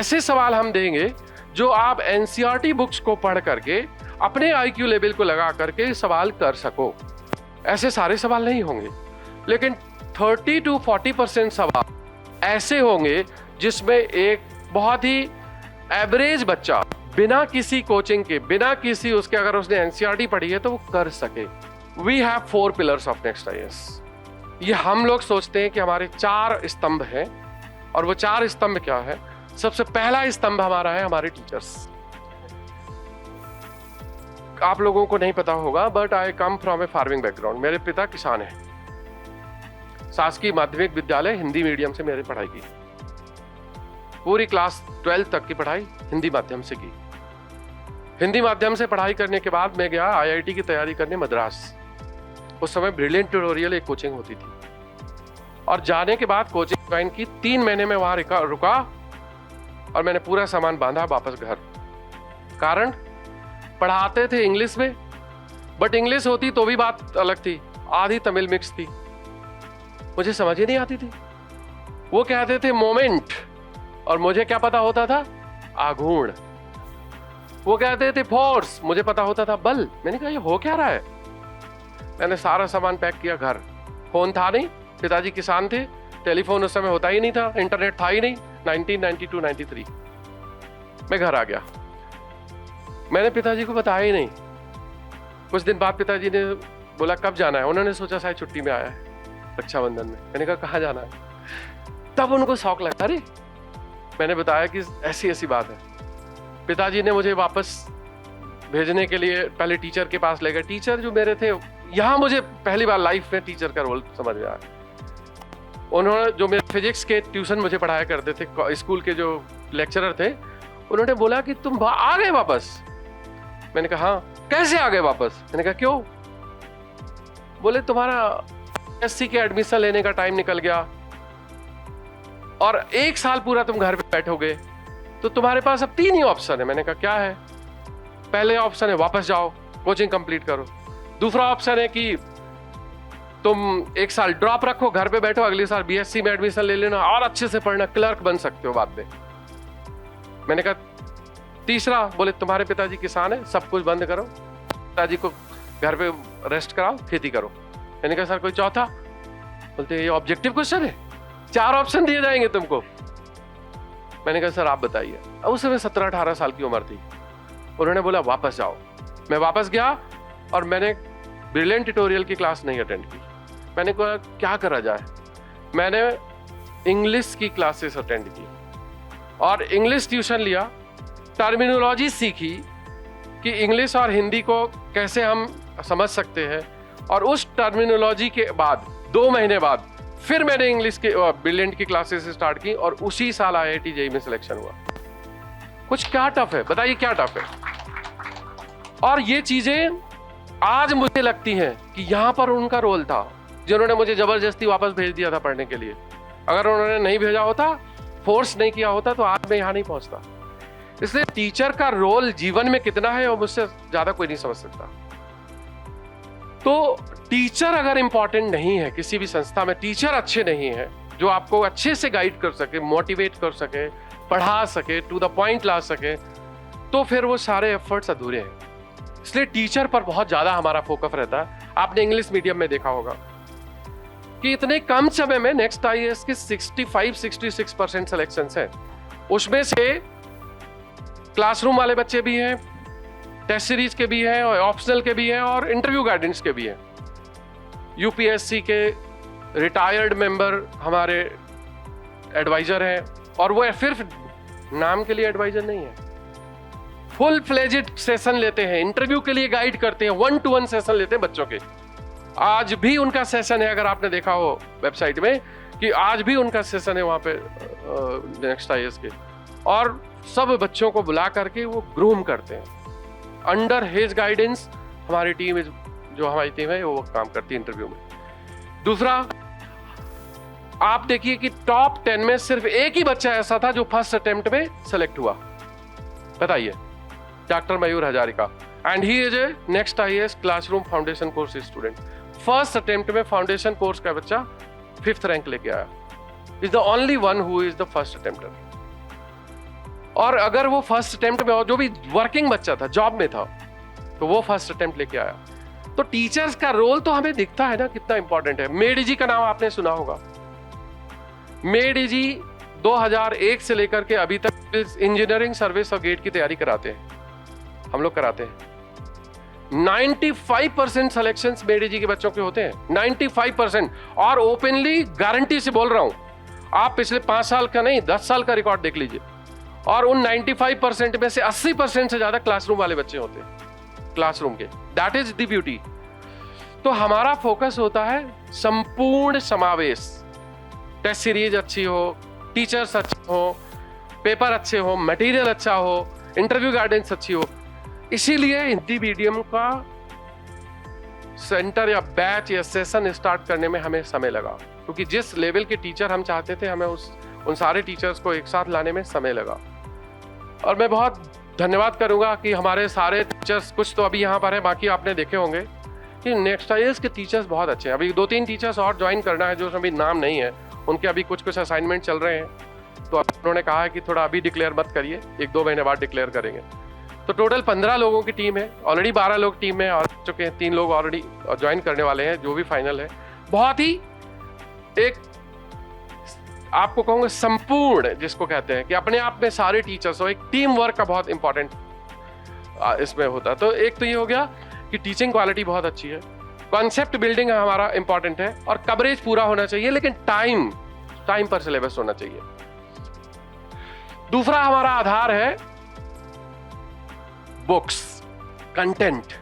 ऐसे सवाल हम देंगे जो आप एनसीईआरटी बुक्स को पढ़ करके अपने आईक्यू लेवल को लगा करके सवाल कर सको। ऐसे सारे सवाल नहीं होंगे, लेकिन 30 to 40% सवाल ऐसे होंगे जिसमें एक बहुत ही एवरेज बच्चा बिना किसी कोचिंग के, बिना किसी उसके, अगर उसने एनसीईआरटी पढ़ी है तो वो कर सके। We have 4 pillars of Next IAS. ये हम लोग सोचते हैं कि हमारे 4 स्तंभ हैं, और वो 4 स्तंभ क्या है? सबसे पहला स्तंभ हमारा है हमारे टीचर्स। आप लोगों को नहीं पता होगा, but I come from A farming background. मेरे पिता किसान हैं। शासकीय माध्यमिक विद्यालय हिंदी मीडियम से मैंने पढ़ाई की। पूरी क्लास 12 तक की पढ़ाई हिंदी माध्यम से की। हिंदी माध्यम से पढ़ाई करने के बाद मैं गया आईआईटी की तैयारी करने मद्रास। उस समय ब्रिलियंट ट्यूटोरियल एक कोचिंग होती थी, और जाने के बाद कोचिंग ज्वाइन की। 3 महीने में वहां रुका और मैंने पूरा सामान बांधा वापस घर। कारण, पढ़ाते थे इंग्लिश में, बट इंग्लिश होती तो भी बात अलग थी, आधी तमिल मिक्स थी, मुझे समझ ही नहीं आती थी। वो कहते थे मोमेंट, और मुझे क्या पता होता था? आघूर्ण। वो कहते थे फोर्स, मुझे पता होता था बल। मैंने कहा ये हो क्या रहा है? मैंने सारा सामान पैक किया घर। फोन था नहीं, पिताजी किसान थे, टेलीफोन उस समय होता ही नहीं था, इंटरनेट था ही नहीं। 1992-93 मैं घर आ गया। मैंने पिताजी को बताया ही नहीं। कुछ दिन बाद पिताजी ने बोला कब जाना है? उन्होंने सोचा शायद छुट्टी में आया है, रक्षाबंधन में। मैंने कहा कहाँ जाना है? तब उनको शौक लगा। अरे, मैंने बताया कि ऐसी ऐसी बात है। पिताजी ने मुझे वापस भेजने के लिए पहले टीचर के पास ले गए। टीचर जो मेरे थे, यहाँ मुझे पहली बार लाइफ में टीचर का रोल समझ में आया। उन्होंने, जो मेरे फिजिक्स के ट्यूशन मुझे पढ़ाया करते थे, स्कूल के जो लेक्चरर थे, उन्होंने बोला कि तुम आ गए वापस। मैंने कहा हाँ। कैसे आ गए वापस? मैंने कहा क्यों? बोले तुम्हारा एससी के एडमिशन लेने का टाइम निकल गया और 1 साल पूरा तुम घर पे बैठोगे, तो तुम्हारे पास अब 3 ही ऑप्शन है। मैंने कहा क्या है? पहले ऑप्शन है वापस जाओ, कोचिंग कंप्लीट करो। दूसरा ऑप्शन है कि तुम 1 साल ड्रॉप रखो, घर पे बैठो, अगले साल बीएससी में एडमिशन ले लेना और अच्छे से पढ़ना, क्लर्क बन सकते हो बाद में। मैंने कहा तीसरा, बोले तुम्हारे पिताजी किसान है, सब कुछ बंद करो, पिताजी को घर पे रेस्ट कराओ, खेती करो। मैंने कहा सर कोई चौथा? बोलते ये ऑब्जेक्टिव क्वेश्चन है, 4 ऑप्शन दिए जाएंगे तुमको। मैंने कहा सर आप बताइए। उस समय 17-18 साल की उम्र थी। उन्होंने बोला वापस जाओ। मैं वापस गया और मैंने ब्रिलियंट ट्यूटोरियल की क्लास नहीं अटेंड की। मैंने कहा क्या करा जाए? मैंने इंग्लिश की क्लासेस अटेंड की और इंग्लिश ट्यूशन लिया, टर्मिनोलॉजी सीखी कि इंग्लिश और हिंदी को कैसे हम समझ सकते हैं, और उस टर्मिनोलॉजी के बाद 2 महीने बाद फिर मैंने इंग्लिश के ब्रिलियंट की क्लासेस स्टार्ट की और उसी साल IIT JEE में सिलेक्शन हुआ। कुछ क्या टफ है? बताइए क्या टफ है? और ये चीजें आज मुझे लगती हैं कि यहां पर उनका रोल था, जिन्होंने मुझे जबरदस्ती वापस भेज दिया था पढ़ने के लिए। अगर उन्होंने नहीं भेजा होता, फोर्स नहीं किया होता, तो आज मैं यहां नहीं पहुंचता। इसलिए टीचर का रोल जीवन में कितना है वो मुझसे ज्यादा कोई नहीं समझ सकता। तो टीचर अगर इंपॉर्टेंट नहीं है किसी भी संस्था में, टीचर अच्छे नहीं है जो आपको अच्छे से गाइड कर सके, मोटिवेट कर सके, पढ़ा सके, टू द पॉइंट ला सके, तो फिर वो सारे एफर्ट्स अधूरे हैं। इसलिए टीचर पर बहुत ज्यादा हमारा फोकस रहता है। आपने इंग्लिश मीडियम में देखा होगा कि इतने कम समय में नेक्स्ट IAS के 65-66% सिलेक्शन है। उसमें से क्लासरूम वाले बच्चे भी हैं, टेस्ट सीरीज के भी हैं, और ऑप्शनल के भी हैं, और इंटरव्यू गाइडेंस के भी हैं। UPSC के रिटायर्ड मेंबर हमारे एडवाइजर हैं, और वो सिर्फ नाम के लिए एडवाइजर नहीं है, फुल फ्लेजेड सेशन लेते हैं, इंटरव्यू के लिए गाइड करते हैं, 1-to-1 सेशन लेते हैं बच्चों के। आज भी उनका सेशन है, अगर आपने देखा हो वेबसाइट में कि आज भी उनका सेशन है वहां पे नेक्स्ट IAS के, और सब बच्चों को बुला करके वो ग्रूम करते हैं। अंडर हिज गाइडेंस हमारी टीम, जो हमारी टीम है वो काम करती है इंटरव्यू में। दूसरा, आप देखिए कि टॉप 10 में सिर्फ एक ही बच्चा ऐसा था जो फर्स्ट अटेम्प्ट में सेलेक्ट हुआ। बताइए, doctor Mayur Hazarika, and he is a next IAS classroom foundation course student. First attempt में फाउंडेशन कोर्स का बच्चा 5th रैंक लेके आया। Is the only one who is the first attempter. और अगर वो फर्स्ट अटेम्प्ट में, और जो भी वर्किंग बच्चा था, जॉब में था, तो वो फर्स्ट अटेम्प्ट लेके आया। तो टीचर्स का रोल तो हमें दिखता है ना कितना इंपॉर्टेंट है। मेडी जी का नाम आपने सुना होगा। मेडी जी 2001 से लेकर के अभी तक इंजीनियरिंग सर्विस और गेट की तैयारी कराते हैं, हम लोग कराते हैं। 95% सिलेक्शंस मेडी जी के बच्चों के होते हैं, 95%। और ओपनली गारंटी से बोल रहा हूं, आप पिछले 5 साल का नहीं 10 साल का रिकॉर्ड देख लीजिए, और उन 95% में से 80% से ज्यादा क्लासरूम वाले बच्चे होते हैं, क्लासरूम के। That is the beauty. तो हमारा फोकस होता है संपूर्ण समावेश। टेस्ट सीरीज अच्छी हो, टीचर्स अच्छे हो, पेपर अच्छे हो, मटेरियल अच्छा हो, इंटरव्यू गाइडेंस अच्छी हो। इसीलिए हिंदी मीडियम का सेंटर या बैच या सेशन स्टार्ट करने में हमें समय लगा, क्योंकि जिस लेवल के टीचर हम चाहते थे, हमें उन सारे टीचर्स को एक साथ लाने में समय लगा। और मैं बहुत धन्यवाद करूंगा कि हमारे सारे टीचर्स, कुछ तो अभी यहाँ पर है, बाकी आपने देखे होंगे कि नेक्स्ट IAS के टीचर्स बहुत अच्छे हैं। अभी 2-3 टीचर्स और ज्वाइन करना है, जो अभी नाम नहीं है, उनके अभी कुछ असाइनमेंट चल रहे हैं। तो उन्होंने कहा है कि थोड़ा अभी डिक्लेयर मत करिए, 1-2 महीने बाद डिक्लेयर करेंगे। तो टोटल 15 लोगों की टीम है, ऑलरेडी 12 लोग टीम में आ चुके हैं, 3 लोग ऑलरेडी ज्वाइन करने वाले हैं, जो भी फाइनल है। बहुत ही एक आपको कहूँगा संपूर्ण, जिसको कहते हैं कि अपने आप में सारे टीचर्स हो, एक टीम वर्क का बहुत इंपॉर्टेंट इसमें होता है। तो एक तो ये हो गया कि टीचिंग क्वालिटी बहुत अच्छी है, कॉन्सेप्ट बिल्डिंग हमारा इंपॉर्टेंट है, और कवरेज पूरा होना चाहिए, लेकिन टाइम पर सिलेबस होना चाहिए। दूसरा हमारा आधार है बुक्स, कंटेंट।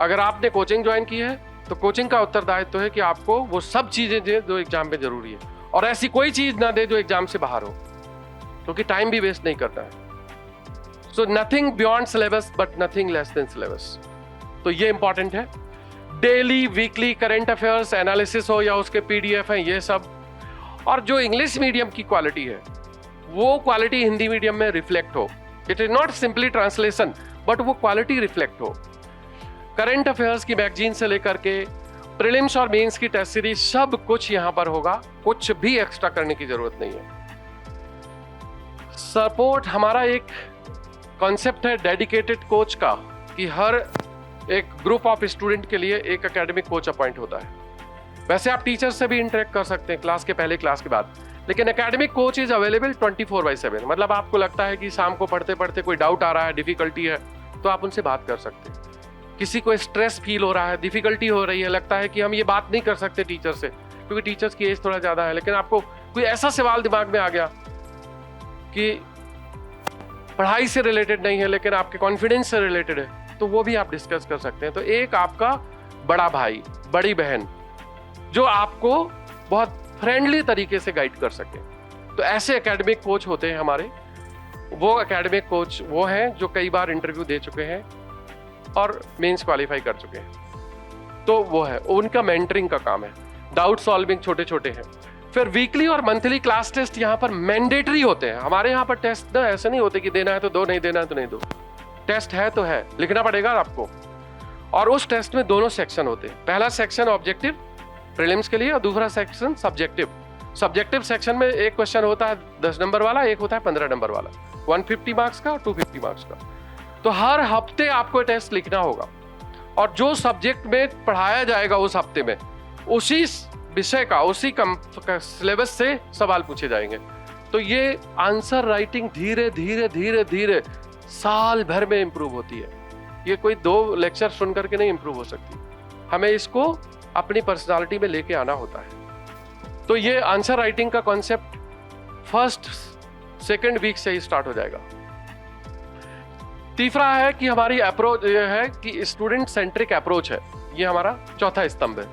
अगर आपने कोचिंग ज्वाइन की है तो कोचिंग का उत्तरदायित्व है कि आपको वो सब चीजें दे जो एग्जाम में जरूरी है, और ऐसी कोई चीज ना दे जो एग्जाम से बाहर हो, क्योंकि टाइम भी वेस्ट नहीं करना है। So nothing beyond syllabus but nothing less than syllabus. तो ये इंपॉर्टेंट है। Daily weekly current affairs analysis हो या उसके PDF हैं, ये सब। और जो इंग्लिश मीडियम की क्वालिटी है, वो क्वालिटी हिंदी मीडियम में रिफ्लेक्ट हो। It is not simply translation, but वो क्वालिटी रिफ्लेक्ट हो। करंट अफेयर्स की मैगजीन से लेकर के प्रीलिम्स और मेंस की टेस्ट सीरीज, सब कुछ यहां पर होगा, कुछ भी एक्स्ट्रा करने की जरूरत नहीं है। सपोर्ट हमारा एक कॉन्सेप्ट है डेडिकेटेड कोच का, कि हर एक ग्रुप ऑफ स्टूडेंट के लिए एक एकेडमिक कोच अपॉइंट होता है। वैसे आप टीचर से भी इंटरेक्ट कर सकते हैं क्लास के पहले, क्लास के बाद, लेकिन एकेडमिक कोच इज अवेलेबल 24/7। मतलब आपको लगता है कि शाम को पढ़ते पढ़ते कोई डाउट आ रहा है, डिफिकल्टी है, तो आप उनसे बात कर सकते हैं। किसी को स्ट्रेस फील हो रहा है, डिफिकल्टी हो रही है, लगता है कि हम ये बात नहीं कर सकते टीचर से क्योंकि टीचर्स की एज थोड़ा ज़्यादा है, लेकिन आपको कोई ऐसा सवाल दिमाग में आ गया कि पढ़ाई से रिलेटेड नहीं है लेकिन आपके कॉन्फिडेंस से रिलेटेड है, तो वो भी आप डिस्कस कर सकते हैं। तो एक आपका बड़ा भाई, बड़ी बहन जो आपको बहुत फ्रेंडली तरीके से गाइड कर सके, तो ऐसे एकेडमिक कोच होते हैं हमारे। वो एकेडमिक कोच वो हैं जो कई बार इंटरव्यू दे चुके हैं और मेंस क्वालिफाई कर चुके हैं, तो वो है, उनका मेंटरिंग का काम है। डाउट सॉल्विंग छोटे छोटे हैं। फिर वीकली और मंथली क्लास टेस्ट यहाँ पर मैंडेटरी होते हैं। हमारे यहाँ पर टेस्ट ना ऐसे नहीं होते कि देना है तो दो, नहीं देना है तो नहीं दो। टेस्ट है तो है, लिखना पड़ेगा आपको। और उस टेस्ट में दोनों सेक्शन होते हैं। पहला सेक्शन ऑब्जेक्टिव प्रीलिम्स के लिए और दूसरा सेक्शन सब्जेक्टिव। सब्जेक्टिव सेक्शन में एक क्वेश्चन होता है 10 नंबर वाला, एक होता है 15 नंबर वाला, 150 मार्क्स का और 250 मार्क्स का। तो हर हफ्ते आपको टेस्ट लिखना होगा और जो सब्जेक्ट में पढ़ाया जाएगा उस हफ्ते में, उसी विषय का, उसी सिलेबस से सवाल पूछे जाएंगे। तो ये आंसर राइटिंग धीरे धीरे धीरे धीरे साल भर में इंप्रूव होती है। ये कोई 2 लेक्चर सुन करके नहीं इंप्रूव हो सकती, हमें इसको अपनी पर्सनालिटी में लेके आना होता है। तो ये आंसर राइटिंग का कॉन्सेप्ट फर्स्ट सेकंड वीक से ही स्टार्ट हो जाएगा। तीसरा है कि हमारी अप्रोच ये है कि स्टूडेंट सेंट्रिक अप्रोच है। ये हमारा चौथा स्तंभ है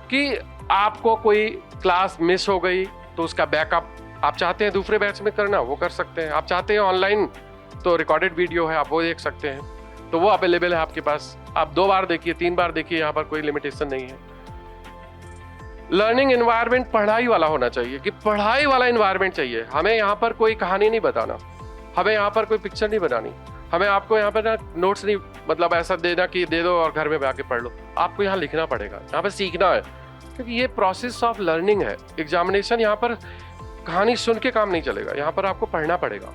कि आपको कोई क्लास मिस हो गई तो उसका बैकअप आप चाहते हैं दूसरे बैच में करना, वो कर सकते हैं। आप चाहते हैं ऑनलाइन, तो रिकॉर्डेड वीडियो है, आप वो देख सकते हैं, तो वो अवेलेबल है आपके पास। आप 2 बार देखिए, 3 बार देखिए, यहाँ पर कोई लिमिटेशन नहीं है। लर्निंग एनवायरनमेंट पढ़ाई वाला होना चाहिए, कि पढ़ाई वाला एनवायरनमेंट चाहिए। हमें यहाँ पर कोई कहानी नहीं बताना, हमें यहाँ पर कोई पिक्चर नहीं बनानी, हमें आपको यहाँ पर ना नोट्स नहीं, मतलब ऐसा देना कि दे दो और घर में आके पढ़ लो। आपको यहाँ लिखना पड़ेगा, यहाँ पर सीखना है, क्योंकि ये प्रोसेस ऑफ लर्निंग है। एग्जामिनेशन यहाँ पर कहानी सुन के काम नहीं चलेगा, यहाँ पर आपको पढ़ना पड़ेगा।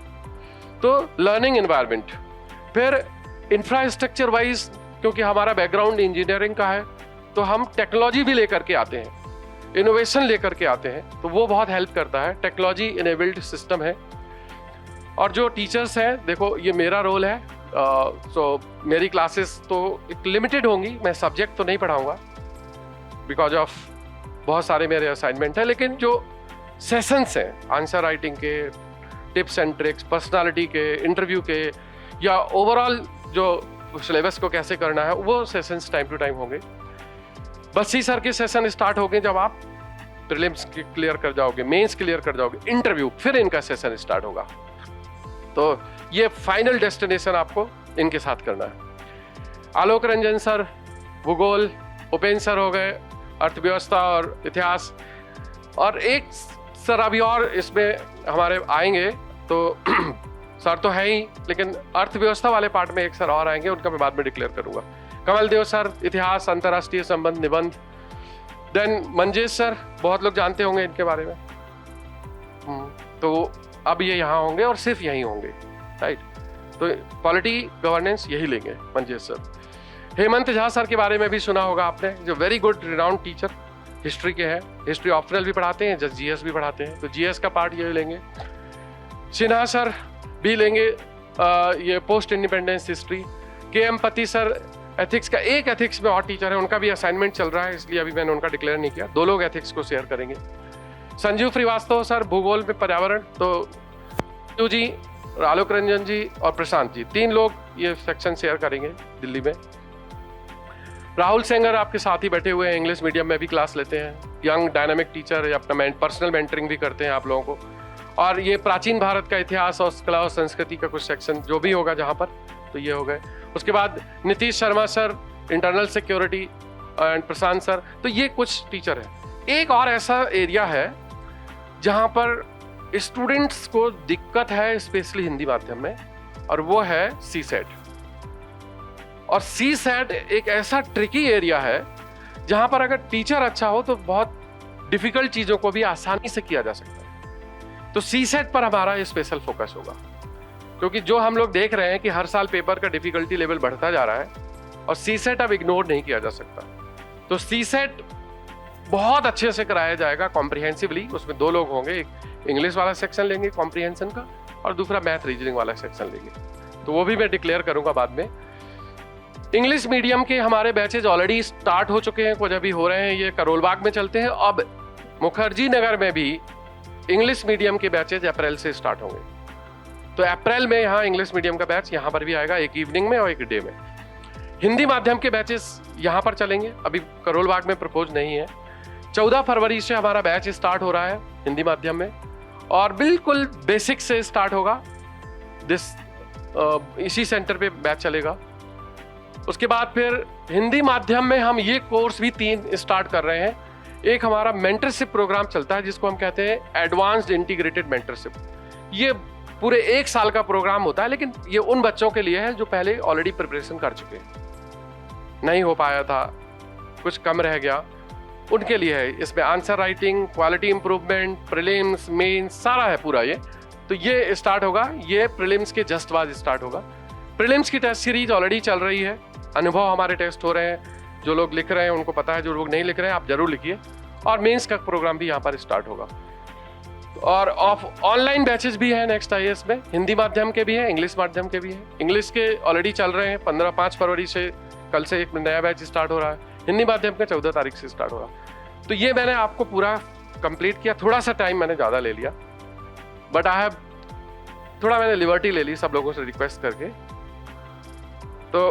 तो लर्निंग एनवायरनमेंट। फिर इंफ्रास्ट्रक्चर वाइज, क्योंकि हमारा बैकग्राउंड इंजीनियरिंग का है, तो हम टेक्नोलॉजी भी लेकर के आते हैं, इनोवेशन लेकर के आते हैं, तो वो बहुत हेल्प करता है। टेक्नोलॉजी इनेबल्ड सिस्टम है। और जो टीचर्स हैं, देखो ये मेरा रोल है, तो मेरी क्लासेस तो एक लिमिटेड होंगी, मैं सब्जेक्ट तो नहीं पढ़ाऊंगा बिकॉज ऑफ बहुत सारे मेरे असाइनमेंट हैं, लेकिन जो सेशंस हैं आंसर राइटिंग के, टिप्स एंड ट्रिक्स, पर्सनालिटी के, इंटरव्यू के, या ओवरऑल जो सिलेबस को कैसे करना है, वो सेशंस टाइम टू टाइम होंगे। बस सर के सेशन स्टार्ट हो गए जब आप प्रीलिम्स क्लियर कर जाओगे, मेंस क्लियर कर जाओगे, इंटरव्यू, फिर इनका सेशन स्टार्ट होगा। तो ये फाइनल डेस्टिनेशन आपको इनके साथ करना है। आलोक रंजन सर भूगोल, उपेंद्र सर हो गए अर्थव्यवस्था और इतिहास, और एक सर अभी और इसमें हमारे आएंगे, तो सर तो है ही, लेकिन अर्थव्यवस्था वाले पार्ट में एक सर और आएंगे, उनका मैं बाद में डिक्लेयर करूंगा। कमल देव सर इतिहास, अंतर्राष्ट्रीय संबंध, निबंध। देन मंजेश सर, बहुत लोग जानते होंगे इनके बारे में, तो अब ये यहाँ होंगे और सिर्फ यहीं होंगे, राइट। तो पॉलिटी गवर्नेंस यही लेंगे मंजेश सर। हेमंत झा सर के बारे में भी सुना होगा आपने, जो very good renowned teacher history के हैं, हिस्ट्री ऑप्शनल भी पढ़ाते हैं, जस्ट जीएस भी पढ़ाते हैं, तो जीएस का पार्ट ये लेंगे। सिन्हा सर भी लेंगे ये पोस्ट इंडिपेंडेंस हिस्ट्री। के एम पति सर एथिक्स का, एक एथिक्स में और टीचर है, उनका भी असाइनमेंट चल रहा है, इसलिए अभी मैंने उनका डिक्लेयर नहीं किया। 2 लोग एथिक्स को शेयर करेंगे। संजीव श्रीवास्तव सर भूगोल में पर्यावरण, तो जी, आलोक रंजन जी और प्रशांत जी, 3 लोग ये सेक्शन शेयर करेंगे दिल्ली में। राहुल सेंगर आपके साथ ही बैठे हुए हैं, इंग्लिश मीडियम में भी क्लास लेते हैं, यंग डायनामिक टीचर, अपना पर्सनल मेंटरिंग भी करते हैं आप लोगों को। और ये प्राचीन भारत का इतिहास और कला और संस्कृति का कुछ सेक्शन जो भी होगा जहाँ पर, तो ये हो गए। उसके बाद Nitish Sharma sir internal security and Prashant sir, तो ये कुछ टीचर हैं। एक और ऐसा एरिया है जहाँ पर स्टूडेंट्स को दिक्कत है स्पेशली हिंदी माध्यम में, और वो है सी सेट। और सी सेट एक ऐसा ट्रिकी एरिया है जहां पर अगर टीचर अच्छा हो तो बहुत डिफिकल्ट चीजों को भी आसानी से किया जा सकता है। तो सी सेट पर हमारा स्पेशल फोकस होगा, क्योंकि जो हम लोग देख रहे हैं कि हर साल पेपर का डिफिकल्टी लेवल बढ़ता जा रहा है और सी सेट अब इग्नोर नहीं किया जा सकता। तो सी सेट बहुत अच्छे से कराया जाएगा कॉम्प्रिहेंसिवली। उसमें 2 लोग होंगे, एक इंग्लिश वाला सेक्शन लेंगे कॉम्प्रिहेंशन का, और दूसरा मैथ रीजनिंग वाला सेक्शन लेंगे। तो वो भी मैं डिक्लेयर करूंगा बाद में। इंग्लिश मीडियम के हमारे बैचेज ऑलरेडी स्टार्ट हो चुके हैं, कुछ अभी हो रहे हैं, ये करोलबाग में चलते हैं। अब मुखर्जी नगर में भी इंग्लिश मीडियम के बैचेज अप्रैल से स्टार्ट होंगे। तो अप्रैल में यहाँ इंग्लिश मीडियम का बैच यहाँ पर भी आएगा, एक इवनिंग में और एक डे में। हिंदी माध्यम के बैचेस यहाँ पर चलेंगे, अभी करोलबाग में प्रपोज नहीं है। 14 फरवरी से हमारा बैच स्टार्ट हो रहा है हिंदी माध्यम में, और बिल्कुल बेसिक से स्टार्ट होगा। इसी सेंटर पे बैच चलेगा। उसके बाद फिर हिंदी माध्यम में हम ये कोर्स भी 3 स्टार्ट कर रहे हैं। एक हमारा मेंटरशिप प्रोग्राम चलता है जिसको हम कहते हैं एडवांस्ड इंटीग्रेटेड मेंटरशिप। ये पूरे 1 साल का प्रोग्राम होता है, लेकिन ये उन बच्चों के लिए है जो पहले ऑलरेडी प्रिपरेशन कर चुके हैं, नहीं हो पाया था, कुछ कम रह गया, उनके लिए है। इसमें answer writing, quality improvement, prelims, mains, सारा है पूरा ये। तो ये स्टार्ट होगा, ये प्रीलिम्स के जस्ट बाद स्टार्ट होगा। प्रीलिम्स की टेस्ट सीरीज ऑलरेडी चल रही है, अनुभव हमारे टेस्ट हो रहे हैं, जो लोग लिख रहे हैं उनको पता है, जो लोग नहीं लिख रहे हैं आप जरूर लिखिए। और मेंस का प्रोग्राम भी यहाँ पर स्टार्ट होगा। और ऑनलाइन बैचेस भी हैं नेक्स्ट IAS में, हिंदी माध्यम के भी हैं, इंग्लिश माध्यम के भी हैं। इंग्लिश के ऑलरेडी चल रहे हैं, 5 फरवरी से, कल से एक नया बैच स्टार्ट हो रहा है। हिंदी माध्यम का 14 तारीख से स्टार्ट हो रहा है। तो ये मैंने आपको पूरा कंप्लीट किया। थोड़ा सा टाइम मैंने ज़्यादा ले लिया, बट आई हैव थोड़ा मैंने लिबर्टी ले ली सब लोगों से रिक्वेस्ट करके। तो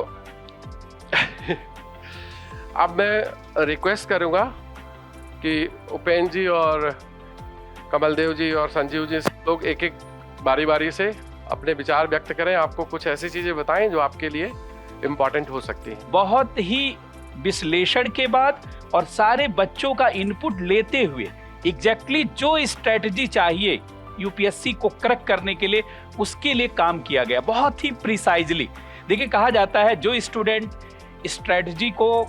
अब मैं रिक्वेस्ट करूँगा कि उपेंद्र जी और कमलदेव जी और संजीव जी लोग एक बारी बारी से अपने विचार व्यक्त करें, आपको कुछ ऐसी चीज़ें बताएं जो आपके लिए इम्पोर्टेंट हो सकती हैं। बहुत ही विश्लेषण के बाद और सारे बच्चों का इनपुट लेते हुए एग्जैक्टली जो स्ट्रेटजी चाहिए यूपीएससी को क्रैक करने के लिए, उसके लिए काम किया गया बहुत ही प्रिसाइजली। देखिए, कहा जाता है जो स्टूडेंट स्ट्रेटजी को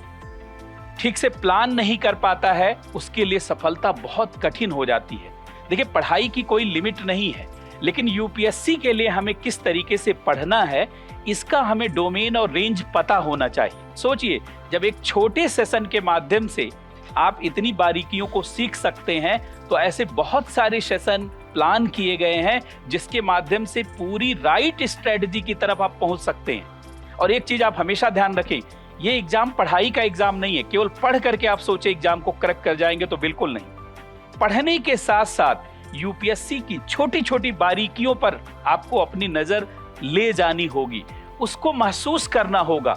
ठीक से प्लान नहीं कर पाता है उसके लिए सफलता बहुत कठिन हो जाती है। देखिए, पढ़ाई की कोई लिमिट नहीं है, लेकिन यूपीएससी के लिए हमें किस तरीके से पढ़ना है इसका हमें डोमेन और रेंज पता होना चाहिए। सोचिए, जब एक छोटे सेशन के माध्यम से आप इतनी बारीकियों को सीख सकते हैं, तो ऐसे बहुत सारे सेशन प्लान किए गए हैं जिसके माध्यम से पूरी राइट स्ट्रेटजी की तरफ आप पहुंच सकते हैं। और एक चीज आप हमेशा ध्यान रखें, ये एग्जाम पढ़ाई का एग्जाम नहीं है। केवल पढ़ करके आप सोचे एग्जाम को क्रैक कर जाएंगे, तो बिल्कुल नहीं। पढ़ने के साथ साथ यूपीएससी की छोटी छोटी बारीकियों पर आपको अपनी नजर ले जानी होगी, उसको महसूस करना होगा,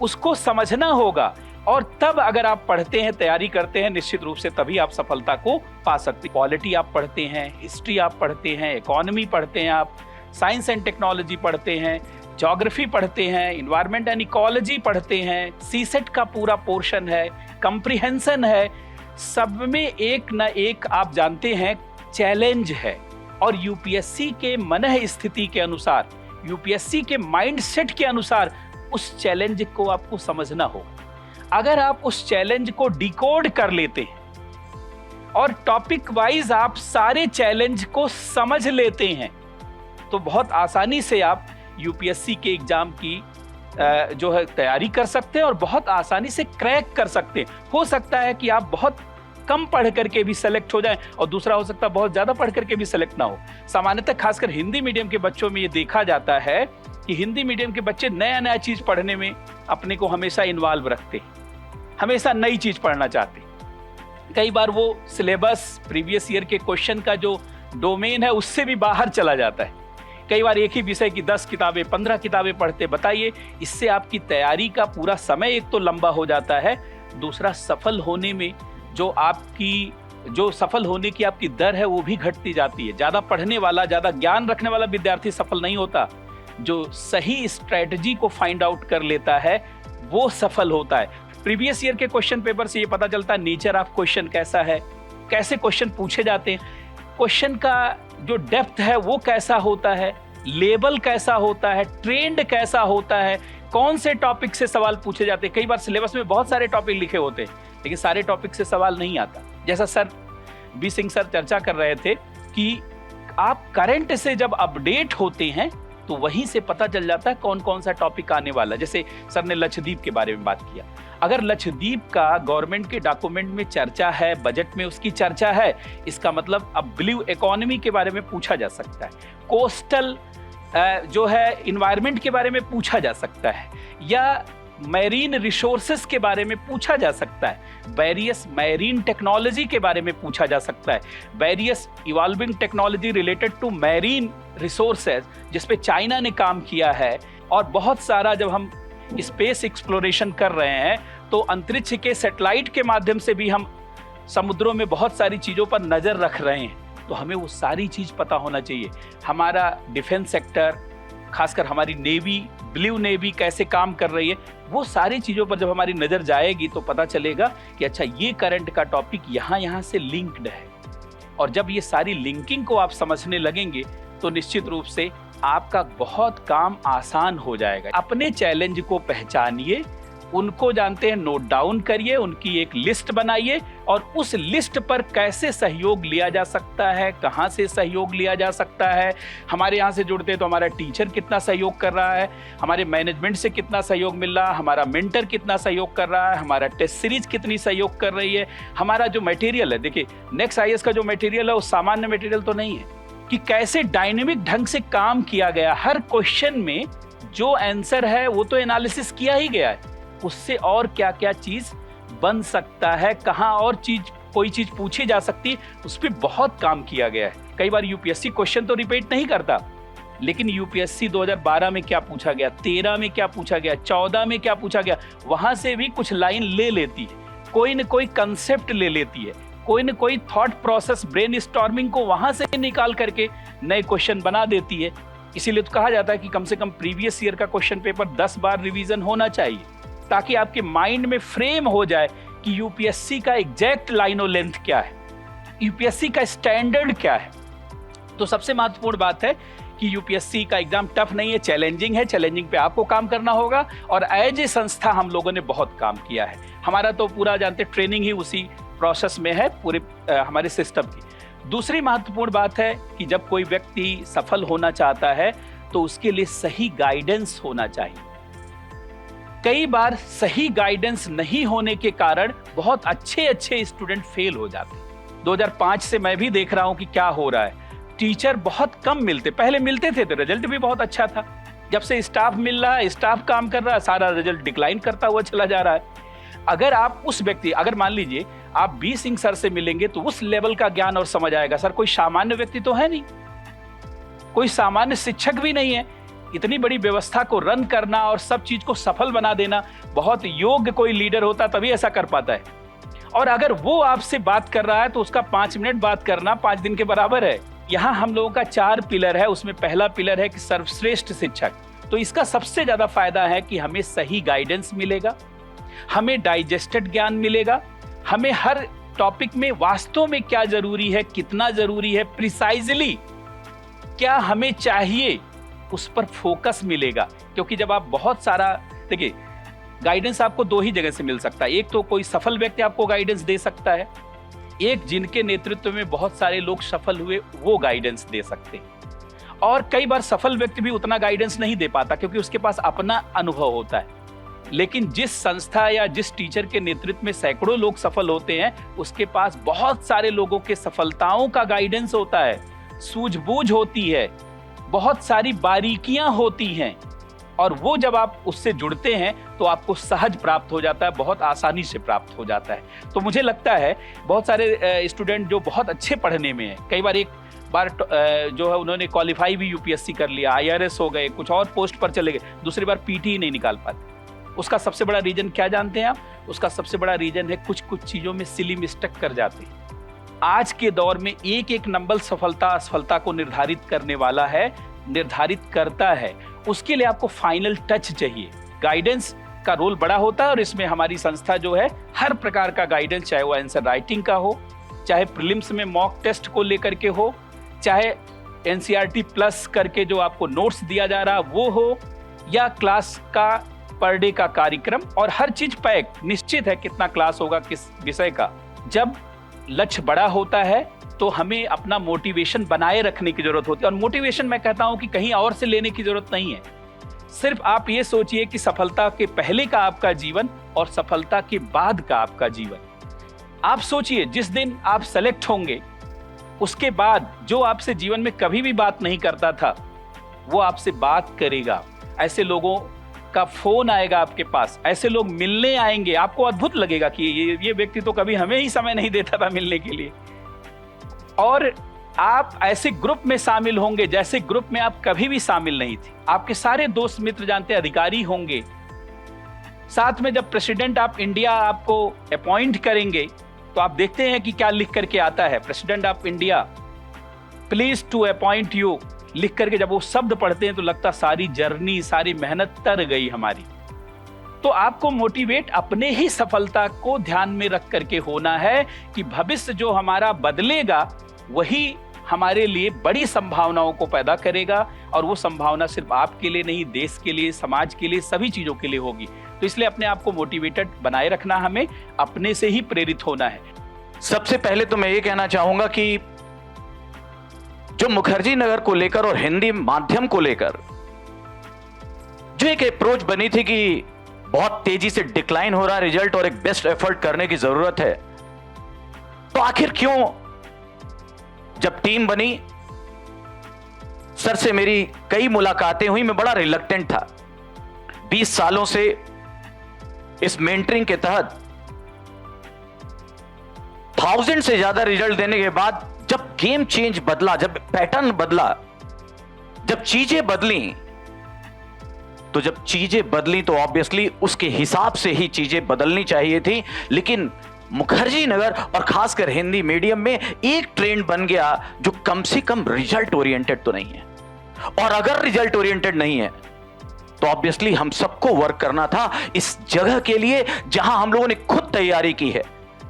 उसको समझना होगा, और तब अगर आप पढ़ते हैं, तैयारी करते हैं, निश्चित रूप से तभी आप सफलता को पा सकते हैं। पॉलिटी आप पढ़ते हैं, हिस्ट्री आप पढ़ते हैं, इकोनॉमी पढ़ते हैं, आप साइंस एंड टेक्नोलॉजी पढ़ते हैं, ज्योग्राफी पढ़ते हैं, इन्वायरमेंट एंड इकोलॉजी पढ़ते हैं, सीसेट का पूरा पोर्शन है, कंप्रिहेंशन है, सब में एक न एक आप जानते हैं चैलेंज है। और यूपीएससी के मनः स्थिति के अनुसार, यूपीएससी के माइंडसेट के अनुसार उस चैलेंज को आपको समझना होगा। अगर आप उस चैलेंज को डिकोड कर लेते हैं और टॉपिक वाइज आप सारे चैलेंज को समझ लेते हैं, तो बहुत आसानी से आप यूपीएससी के एग्जाम की जो है तैयारी कर सकते हैं और बहुत आसानी से क्रैक कर सकते हैं। हो सकता है कि आप बहुत कम पढ़ करके भी सेलेक्ट हो जाएं, और दूसरा हो सकता है बहुत ज्यादा पढ़ करके भी सेलेक्ट ना हो। सामान्यतः खासकर हिंदी मीडियम के बच्चों में ये देखा जाता है कि हिंदी मीडियम के बच्चे नया नया चीज पढ़ने में अपने को हमेशा इन्वॉल्व रखते हैं, हमेशा नई चीज पढ़ना चाहते हैं। कई बार वो सिलेबस, प्रीवियस ईयर के क्वेश्चन का जो डोमेन है उससे भी बाहर चला जाता है। कई बार एक ही विषय की 10 किताबें, 15 किताबें पढ़ते। बताइए, इससे आपकी तैयारी का पूरा समय एक तो लंबा हो जाता है, दूसरा सफल होने में जो सफल होने की आपकी दर है वो भी घटती जाती है। ज्यादा पढ़ने वाला, ज्यादा ज्ञान रखने वाला विद्यार्थी सफल नहीं होता, जो सही स्ट्रेटजी को फाइंड आउट कर लेता है वो सफल होता है। प्रीवियस ईयर के क्वेश्चन पेपर से ये पता चलता है नेचर ऑफ क्वेश्चन कैसा है, कैसे क्वेश्चन पूछे जाते हैं, क्वेश्चन का जो डेप्थ है वो कैसा होता है, लेवल कैसा होता है, ट्रेंड कैसा होता है, कौन से टॉपिक से सवाल पूछे जाते हैं। कई बार सिलेबस में बहुत सारे टॉपिक लिखे होते हैं लेकिन सारे टॉपिक से सवाल नहीं आता। जैसा सर बी सिंह सर चर्चा कर रहे थे कि आप करंट से जब अपडेट होते हैं तो वहीं से पता चल जाता है कौन कौन सा टॉपिक आने वाला। जैसे सर ने लक्षद्वीप के बारे में बात किया, अगर लक्षद्वीप का गवर्नमेंट के डॉक्यूमेंट में चर्चा है, बजट में उसकी चर्चा है, इसका मतलब अब ब्लू इकोनॉमी के बारे में पूछा जा सकता है, कोस्टल जो है इन्वायरमेंट के बारे में पूछा जा सकता है, या मैरीन रिसोर्सेस के बारे में पूछा जा सकता है, वेरियस मैरीन टेक्नोलॉजी के बारे में पूछा जा सकता है, various evolving technology related to marine resources जिस पे चाइना ने काम किया है। और बहुत सारा जब हम स्पेस एक्सप्लोरेशन कर रहे हैं तो अंतरिक्ष के सैटेलाइट के माध्यम से भी हम समुद्रों में बहुत सारी चीज़ों पर नज़र रख रहे हैं, तो हमें वो सारी चीज़ पता होना चाहिए। हमारा डिफेंस सेक्टर, खासकर हमारी नेवी, ब्लू नेवी कैसे काम कर रही है, वो सारी चीज़ों पर जब हमारी नज़र जाएगी तो पता चलेगा कि अच्छा ये करंट का टॉपिक यहाँ से लिंक्ड है। और जब ये सारी लिंकिंग को आप समझने लगेंगे तो निश्चित रूप से आपका बहुत काम आसान हो जाएगा। अपने चैलेंज को पहचानिए, उनको जानते हैं नोट डाउन करिए, उनकी एक लिस्ट बनाइए और उस लिस्ट पर कैसे सहयोग लिया जा सकता है, कहाँ से सहयोग लिया जा सकता है। हमारे यहाँ से जुड़ते हैं तो हमारा टीचर कितना सहयोग कर रहा है, हमारे मैनेजमेंट से कितना सहयोग मिल रहा है, हमारा मेंटर कितना सहयोग कर रहा है, हमारा टेस्ट सीरीज कितनी सहयोग कर रही है, हमारा जो मटेरियल है, देखिए नेक्स्ट IAS का जो मटेरियल है वो सामान्य मटेरियल तो नहीं है, कि कैसे डायनेमिक ढंग से काम किया गया। हर क्वेश्चन में जो आंसर है वो तो एनालिसिस किया ही गया है, उससे और क्या क्या चीज बन सकता है, कहां और चीज कोई चीज पूछी जा सकती है, उस पर बहुत काम किया गया है। कई बार यूपीएससी क्वेश्चन तो रिपीट नहीं करता, लेकिन यूपीएससी 2012 में क्या पूछा गया, 13 में क्या पूछा गया, 14 में क्या पूछा गया, वहां से भी कुछ लाइन ले लेती है, कोई न कोई कंसेप्ट ले लेती है, कोई न कोई थॉट प्रोसेस, ब्रेन स्टॉर्मिंग को वहां से निकाल करके नए क्वेश्चन बना देती है। इसीलिए तो कहा जाता है कि कम से कम प्रीवियस ईयर का क्वेश्चन पेपर 10 बार रिवीजन होना चाहिए, ताकि आपके माइंड में फ्रेम हो जाए कि यूपीएससी का एग्जैक्ट लाइन और लेंथ क्या है, यूपीएससी का स्टैंडर्ड क्या है। तो सबसे महत्वपूर्ण बात है कि यूपीएससी का एग्जाम टफ नहीं है, चैलेंजिंग है, चैलेंजिंग पे आपको काम करना होगा। और एज ए संस्था हम लोगों ने बहुत काम किया है, हमारा तो पूरा जानते ट्रेनिंग ही उसी प्रोसेस में है पूरे हमारे सिस्टम की। दूसरी महत्वपूर्ण बात है कि जब कोई व्यक्ति सफल होना चाहता है तो उसके लिए सही गाइडेंस होना चाहिए। कई बार सही गाइडेंस नहीं होने के कारण बहुत अच्छे स्टूडेंट फेल हो जाते हैं। 2005 से मैं भी देख रहा हूं कि क्या हो रहा है, टीचर बहुत कम मिलते, पहले मिलते थे तो रिजल्ट भी बहुत अच्छा था, जब से स्टाफ मिल रहा है, स्टाफ काम कर रहा है, सारा रिजल्ट डिक्लाइन करता हुआ चला जा रहा है। अगर आप उस व्यक्ति, अगर मान लीजिए आप बी सिंह सर से मिलेंगे तो उस लेवल का ज्ञान और समझ आएगा। सर कोई सामान्य व्यक्ति तो है नहीं, कोई सामान्य शिक्षक भी नहीं है, इतनी बड़ी व्यवस्था को रन करना और सब चीज को सफल बना देना, बहुत योग्य कोई लीडर होता तभी ऐसा कर पाता है। और अगर वो आपसे बात कर रहा है तो उसका 5 मिनट बात करना 5 दिन के बराबर है। यहाँ हम लोगों का 4 पिलर है, उसमें पहला पिलर है कि सर्वश्रेष्ठ शिक्षक। तो इसका सबसे ज्यादा फायदा है कि हमें सही गाइडेंस मिलेगा, हमें डाइजेस्टेड ज्ञान मिलेगा, हमें हर टॉपिक में वास्तव में क्या जरूरी है, कितना जरूरी है, प्रिसाइजली क्या हमें चाहिए, उस पर फोकस मिलेगा। क्योंकि जब आप बहुत सारा, देखिए गाइडेंस आपको 2 ही जगह से मिल सकता है, एक तो कोई सफल व्यक्ति आपको गाइडेंस दे सकता है, एक जिनके नेतृत्व में बहुत सारे लोग सफल हुए वो गाइडेंस दे सकते हैं। और कई बार सफल व्यक्ति भी उतना गाइडेंस नहीं दे पाता क्योंकि उसके पास अपना अनुभव होता है, लेकिन जिस संस्था या जिस टीचर के नेतृत्व में सैकड़ों लोग सफल होते हैं, उसके पास बहुत सारे लोगों के सफलताओं का गाइडेंस होता है, सूझबूझ होती है, बहुत सारी बारीकियां होती हैं, और वो जब आप उससे जुड़ते हैं तो आपको सहज प्राप्त हो जाता है, बहुत आसानी से प्राप्त हो जाता है। तो मुझे लगता है बहुत सारे स्टूडेंट जो बहुत अच्छे पढ़ने में हैं, कई बार एक बार जो है उन्होंने क्वालिफाई भी यूपीएससी कर लिया, IRS हो गए, कुछ और पोस्ट पर चले गए, दूसरी बार पीटी ही नहीं निकाल पाते। उसका सबसे बड़ा रीजन क्या जानते हैं आप? उसका सबसे बड़ा रीजन है कुछ चीजों में सिली मिस्टेक कर जाते हैं। आज के दौर में एक नंबर सफलता असफलता को निर्धारित करने वाला है, निर्धारित करता है। उसके लिए आपको फाइनल टच चाहिए, गाइडेंस का रोल बड़ा होता है। और इसमें हमारी संस्था जो है हर प्रकार का गाइडेंस, चाहे वो आंसर राइटिंग का हो, चाहे प्रीलिम्स में मॉक टेस्ट को लेकर के हो, चाहे एनसीईआरटी प्लस करके जो आपको नोट्स दिया जा रहा वो हो, या क्लास का पर डे का कार्यक्रम, और हर चीज पैक निश्चित है कितना क्लास होगा किस विषय का। जब लक्ष्य बड़ा होता है तो हमें अपना मोटिवेशन बनाए रखने की जरूरत होती है, और मोटिवेशन मैं कहता हूं कि कहीं और से लेने की जरूरत नहीं है। सिर्फ आप ये सोचिए कि सफलता के पहले का आपका जीवन और सफलता के बाद का आपका जीवन। आप सोचिए जिस दिन आप सेलेक्ट होंगे उसके बाद जो आपसे जीवन में कभी भी बात नहीं करता था वो आपसे बात करेगा। ऐसे लोगों का फोन आएगा आपके पास, ऐसे लोग मिलने आएंगे, आपको अद्भुत लगेगा कि ये व्यक्ति तो कभी हमें ही समय नहीं देता था मिलने के लिए। और आप ऐसे ग्रुप में शामिल होंगे जैसे ग्रुप में आप कभी भी शामिल नहीं थे। आपके सारे दोस्त मित्र जानते अधिकारी होंगे। साथ में जब प्रेसिडेंट ऑफ इंडिया आपको अपॉइंट करेंगे तो आप देखते हैं कि क्या लिख करके आता है, president of India please to appoint you लिख करके जब वो शब्द पढ़ते हैं तो लगता सारी जर्नी, सारी मेहनत तर गई हमारी। तो आपको मोटिवेट अपने ही सफलता को ध्यान में रख करके होना है कि भविष्य जो हमारा बदलेगा वही हमारे लिए बड़ी संभावनाओं को पैदा करेगा, और वो संभावना सिर्फ आपके लिए नहीं, देश के लिए, समाज के लिए, सभी चीजों के लिए होगी। तो इसलिए अपने आप को मोटिवेटेड बनाए रखना, हमें अपने से ही प्रेरित होना है। सबसे पहले तो मैं ये कहना चाहूंगा कि जो मुखर्जी नगर को लेकर और हिंदी माध्यम को लेकर जो एक अप्रोच बनी थी कि बहुत तेजी से डिक्लाइन हो रहा रिजल्ट और एक बेस्ट एफर्ट करने की जरूरत है, तो आखिर क्यों जब टीम बनी सर से मेरी कई मुलाकातें हुई, मैं बड़ा रिलक्टेंट था। 20 सालों से इस मेंटरिंग के तहत 1000 से ज्यादा रिजल्ट देने के बाद जब गेम चेंज बदला, जब पैटर्न बदला, जब चीजें बदली तो ऑब्वियसली उसके हिसाब से ही चीजें बदलनी चाहिए थी। लेकिन मुखर्जी नगर और खासकर हिंदी मीडियम में एक ट्रेंड बन गया जो कम से कम रिजल्ट ओरिएंटेड तो नहीं है, और अगर रिजल्ट ओरिएंटेड नहीं है तो ऑब्वियसली हम सबको वर्क करना था इस जगह के लिए जहां हम लोगों ने खुद तैयारी की है,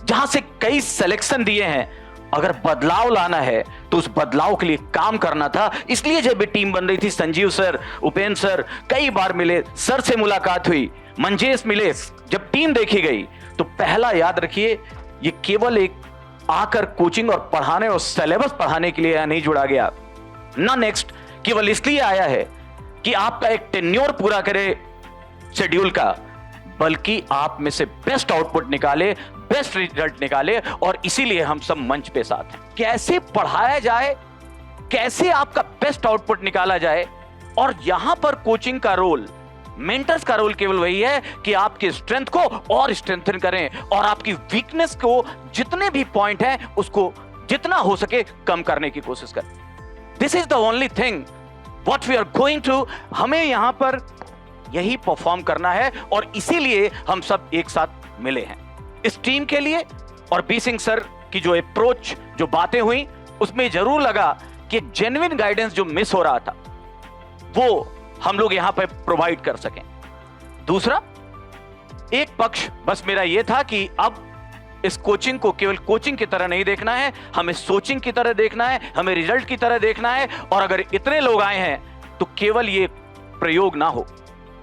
जहां से कई सिलेक्शन दिए हैं। अगर बदलाव लाना है तो उस बदलाव के लिए काम करना था। इसलिए जब ये टीम बन रही थी, संजीव सर, उपेंद्र सर कई बार मिले, सर से मुलाकात हुई, मंजेश मिले, जब टीम देखी गई तो पहला याद रखिए, ये केवल एक आकर कोचिंग और पढ़ाने और सिलेबस पढ़ाने के लिए नहीं जुड़ा गया, ना नेक्स्ट केवल इसलिए आया है कि आपका एक टेन्योर पूरा करे शेड्यूल का, बल्कि आप में से बेस्ट आउटपुट निकाले, बेस्ट रिजल्ट निकाले, और इसीलिए हम सब मंच पे साथ हैं। कैसे पढ़ाया जाए, कैसे आपका बेस्ट आउटपुट निकाला जाए, और यहां पर कोचिंग का रोल, मेंटर्स का रोल केवल वही है कि आपकी स्ट्रेंथ को और स्ट्रेंथन करें और आपकी वीकनेस को, जितने भी पॉइंट हैं उसको जितना हो सके कम करने की कोशिश करें। This is the only thing what we are going to. हमें यहां पर यही परफॉर्म करना है, और इसीलिए हम सब एक साथ मिले हैं इस टीम के लिए। और बी सिंह सर की जो अप्रोच, जो बातें हुई, उसमें जरूर लगा कि जेन्युइन गाइडेंस जो मिस हो रहा था वो हम लोग यहां पर प्रोवाइड कर सकें। दूसरा एक पक्ष बस मेरा यह था कि अब इस कोचिंग को केवल कोचिंग की तरह नहीं देखना है, हमें सोचिंग की तरह देखना है, हमें रिजल्ट की तरह देखना है, और अगर इतने लोग आए हैं तो केवल ये प्रयोग ना हो,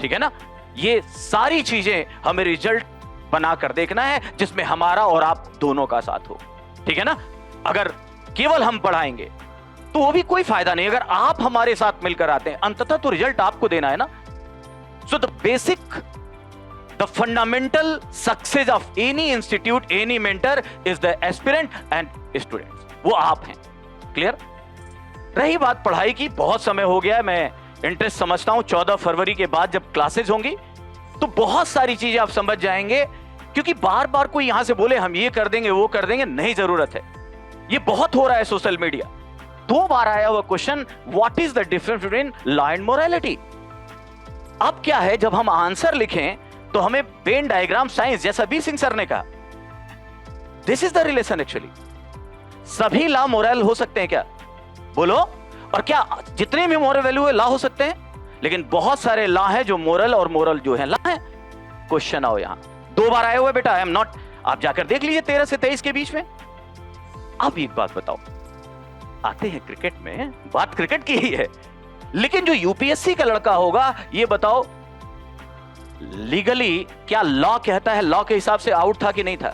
ठीक है ना, ये सारी चीजें हमें रिजल्ट बनाकर देखना है जिसमें हमारा और आप दोनों का साथ हो, ठीक है ना। अगर केवल हम पढ़ाएंगे तो वो भी कोई फायदा नहीं, अगर आप हमारे साथ मिलकर आते हैं, अंततः तो रिजल्ट आपको देना है ना। So the basic, the fundamental success of any institute, any mentor is the aspirant and students, वो आप हैं। क्लियर। रही बात पढ़ाई की, बहुत समय हो गया है, मैं इंटरेस्ट समझता हूं 14 फरवरी के बाद जब क्लासेस होंगी तो बहुत सारी चीजें आप समझ जाएंगे, क्योंकि बार बार कोई यहां से बोले हम ये कर देंगे वो कर देंगे, नहीं जरूरत है। ये बहुत हो रहा है सोशल मीडिया। 2 बार आया हुआ question, what is the difference between law and morality. अब क्या है, जब हम आंसर लिखें तो हमें वेन डायग्राम साइंस, जैसा बी सिंह सर ने कहा, this is the relation actually. सभी लॉ मोरल हो सकते हैं क्या, बोलो। और क्या जितने भी मोरल वैल्यू है लॉ हो सकते हैं, लेकिन बहुत सारे लॉ हैं जो मोरल, और मोरल जो है लॉ है। क्वेश्चन आओ यहां 2 बार आए हुए बेटा, आई एम नॉट, आप जाकर देख लीजिए 13 से 23 के बीच में। अब एक बात बताओ, आते हैं क्रिकेट में, बात क्रिकेट की ही है, लेकिन जो यूपीएससी का लड़का होगा, ये बताओ लीगली क्या लॉ कहता है, लॉ के हिसाब से आउट था कि नहीं था?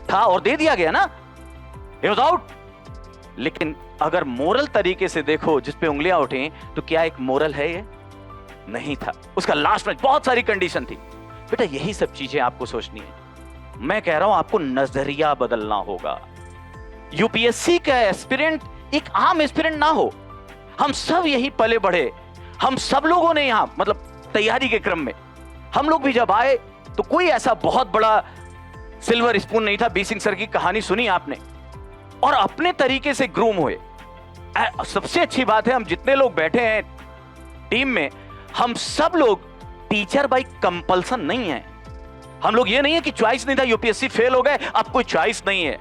था और दे दिया गया ना, ही वाज आउट। लेकिन अगर मोरल तरीके से देखो, जिस पे उंगलियां उठी, तो क्या एक मोरल है ये? नहीं था। उसका लास्ट में बहुत सारी कंडीशन थी। बेटा यही सब चीजें आपको सोचनी है। मैं कह रहा हूं आपको नजरिया बदलना होगा। यूपीएससी का एस्पिरेंट एक आम एस्पिरेंट ना हो। हम सब यही पले बढ़े, हम सब लोगों ने यहां मतलब तैयारी के क्रम में हम लोग भी जब आए तो कोई ऐसा बहुत बड़ा सिल्वर स्पून नहीं था। बी सिंह सर की कहानी सुनी आपने और अपने तरीके से ग्रूम हुए। सबसे अच्छी बात है, हम जितने लोग बैठे हैं टीम में, हम सब लोग टीचर बाय कंपल्सन नहीं है। हम लोग ये नहीं है कि चॉइस नहीं था, यूपीएससी फेल हो गए अब कोई चॉइस नहीं है।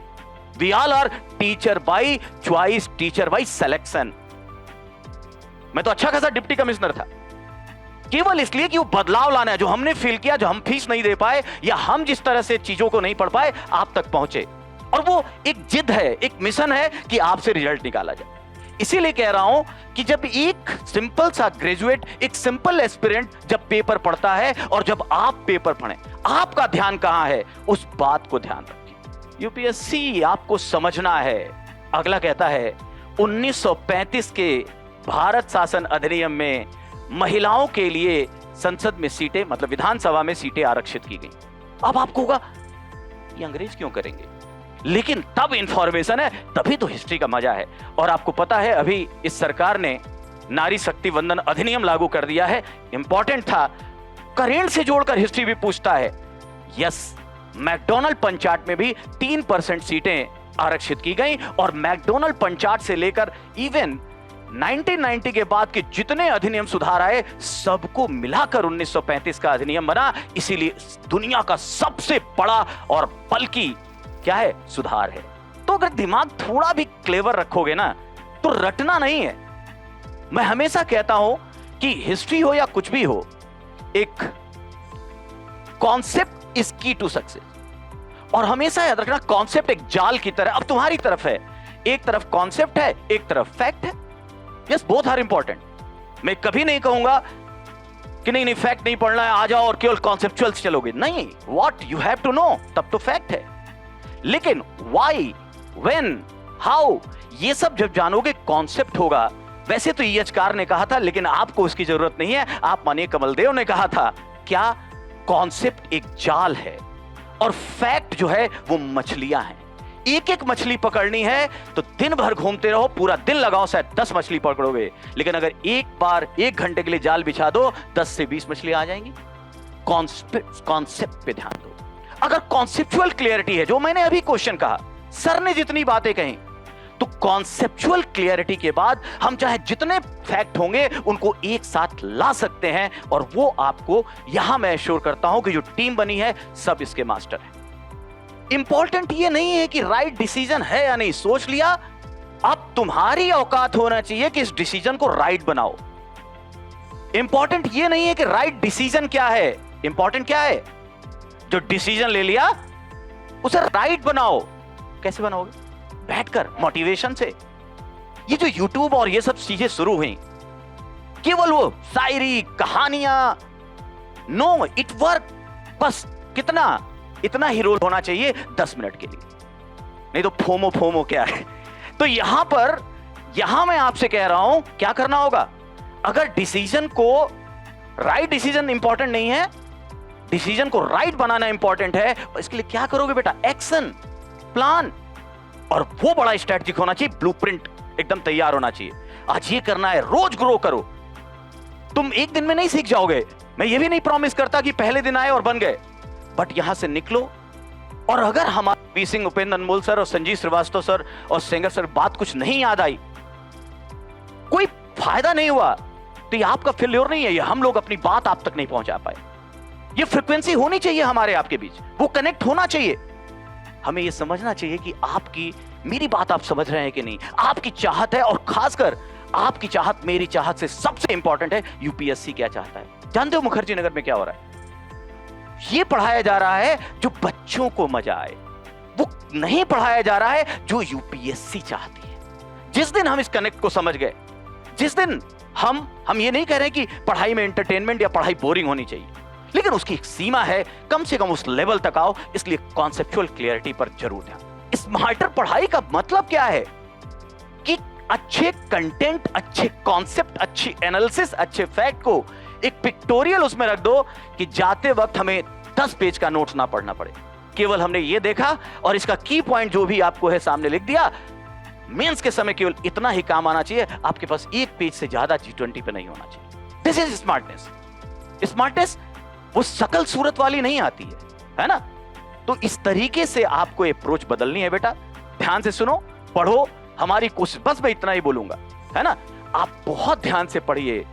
We all are teacher by choice, teacher by selection. मैं तो अच्छा खासा डिप्टी कमिश्नर था, केवल इसलिए कि वो बदलाव लाना है। जो हमने फील किया, जो हम फीस नहीं दे पाए या हम जिस तरह से चीजों को नहीं पढ़ पाए, आप तक पहुंचे। और वो एक जिद है, एक मिशन है कि आपसे रिजल्ट निकाला जाए। इसीलिए कह रहा हूं कि जब एक सिंपल सा ग्रेजुएट, एक सिंपल एस्पिरेंट जब पेपर पढ़ता है और जब आप पेपर पढ़ें, आपका ध्यान कहां है, उस बात को ध्यान रखिए। यूपीएससी आपको समझना है। अगला कहता है 1935 के भारत शासन अधिनियम में महिलाओं के लिए संसद में सीटें, मतलब विधानसभा में सीटें आरक्षित की गई। अब आपको होगा ये अंग्रेज क्यों करेंगे, लेकिन तब इंफॉर्मेशन है, तभी तो हिस्ट्री का मजा है। और आपको पता है अभी इस सरकार ने नारी शक्ति वंदन अधिनियम लागू कर दिया है। इंपॉर्टेंट था, करेंट से जोड़कर हिस्ट्री भी पूछता है। यस, मैकडॉनल्ड पंचायत में भी 3% सीटें आरक्षित की गई और मैकडॉनल्ड पंचायत से लेकर इवन 1990 के बाद के जितने अधिनियम सुधार आए, सबको मिलाकर 1935 का अधिनियम बना। इसीलिए दुनिया का सबसे बड़ा और बल्कि क्या है, सुधार है। तो अगर दिमाग थोड़ा भी क्लेवर रखोगे ना, तो रटना नहीं है। मैं हमेशा कहता हूं कि हिस्ट्री हो या कुछ भी हो, एक कॉन्सेप्ट इज की टू सक्सेस। और हमेशा याद रखना, कॉन्सेप्ट एक जाल की तरह, अब तुम्हारी तरफ है, एक तरफ कॉन्सेप्ट है, एक तरफ फैक्ट है। Yes, both are important. मैं कभी नहीं कहूंगा कि नहीं नहीं फैक्ट नहीं पढ़ना है, आ जाओ और केवल कॉन्सेप्चुअल चलोगे। नहीं, what you have to know, तब तो फैक्ट है। लेकिन व्हाई, व्हेन, हाउ, ये सब जब जानोगे कॉन्सेप्ट होगा। वैसे तो ईएचकार ने कहा था, लेकिन आपको उसकी जरूरत नहीं है। आप मानिए कमलदेव ने कहा था, क्या कॉन्सेप्ट एक जाल है और फैक्ट जो है वो मछलियां हैं। एक एक मछली पकड़नी है तो दिन भर घूमते रहो, पूरा दिन लगाओ, शायद 10 मछली पकड़ोगे। लेकिन अगर एक बार 1 घंटे के लिए जाल बिछा दो, 10 से 20 मछली आ जाएंगी। कॉन्सेप्ट पे ध्यान दो। अगर कॉन्सेप्चुअल क्लियरिटी है, जो मैंने अभी क्वेश्चन कहा, सर ने जितनी बातें कही, तो कॉन्सेप्चुअल क्लियरिटी के बाद हम चाहे जितने फैक्ट होंगे उनको एक साथ ला सकते हैं। और वो आपको यहां मैं एश्योर करता हूं कि जो टीम बनी है सब इसके मास्टर है। इंपॉर्टेंट ये नहीं है कि राइट डिसीजन है या नहीं, सोच लिया, अब तुम्हारी औकात होना चाहिए कि इस डिसीजन को राइट बनाओ। इंपॉर्टेंट ये नहीं है कि राइट डिसीजन क्या है, इंपॉर्टेंट क्या है, जो डिसीजन ले लिया उसे राइट बनाओ। कैसे बनाओगे? बैठकर, मोटिवेशन से। ये जो यूट्यूब और ये सब चीजें शुरू हुई, केवल वो शायरी, कहानियां, नो, इट वर्क। बस कितना, इतना ही रोल होना चाहिए 10 मिनट के लिए, नहीं तो फोमो फोमो क्या है। तो यहां पर, यहां मैं आपसे कह रहा हूं क्या करना होगा। अगर डिसीजन को, राइट डिसीजन इंपॉर्टेंट नहीं है, डिसीजन को राइट बनाना इंपॉर्टेंट है, इसके लिए क्या करोगे बेटा? Action plan. और वो बड़ा स्ट्रेटजिक होना चाहिए, ब्लूप्रिंट एकदम तैयार होना चाहिए। आज ये करना है, रोज ग्रो करो। तुम एक दिन में नहीं सीख जाओगे, मैं ये भी नहीं प्रॉमिस करता कि पहले दिन आए और बन गए, बट यहां से निकलो। और अगर हमारे बी सिंह, उपेंद्र अनमोल सर और संजीव श्रीवास्तव सर और सेंगर सर बात कुछ नहीं याद आई, कोई फायदा नहीं हुआ, तो ये आपका फेल्योर नहीं है, ये हम लोग अपनी बात आप तक नहीं पहुंचा पाए। ये फ्रीक्वेंसी होनी चाहिए हमारे आपके बीच, वो कनेक्ट होना चाहिए। हमें ये समझना चाहिए कि आपकी, मेरी बात आप समझ रहे हैं कि नहीं, आपकी चाहत है। और खासकर आपकी चाहत मेरी चाहत से सबसे इंपॉर्टेंट है, यूपीएससी क्या चाहता है। जानते हो मुखर्जी नगर में क्या हो रहा है? ये पढ़ाया जा रहा है जो बच्चों को मजा आए, वो नहीं पढ़ाया जा रहा है जो यूपीएससी चाहती है। जिस दिन हम इस कनेक्ट को समझ गए, जिस दिन हम ये नहीं कह रहे कि पढ़ाई में एंटरटेनमेंट या पढ़ाई बोरिंग होनी चाहिए, लेकिन उसकी एक सीमा है, कम से कम उस लेवल तक आओ। इसलिए कॉन्सेप्चुअल क्लियरिटी पर जरूर ध्यान। स्मार्टर पढ़ाई का मतलब क्या है कि अच्छे कंटेंट, अच्छे कॉन्सेप्ट, अच्छी एनालिसिस, अच्छे फैक्ट को एक पिक्टोरियल उसमें रख दो कि जाते वक्त हमें 10 पेज का नोट्स ना पढ़ना पड़े। केवल हमने ये देखा और इसका की पॉइंट जो भी आपको है सामने लिख दिया। मेंस के समय केवल इतना ही काम आना चाहिए, आपके पास एक पेज से ज्यादा G20 पे नहीं होना चाहिए। This is smartness. स्मार्टनेस वो शकल सूरत वाली नहीं आती है ना? तो इस तरीके से आपको अप्रोच बदलनी है बेटा। ध्यान से सुनो, पढ़ो। हमारी कोशिश, बस मैं इतना ही बोलूंगा, है ना? आप बहुत ध्यान से पढ़िए,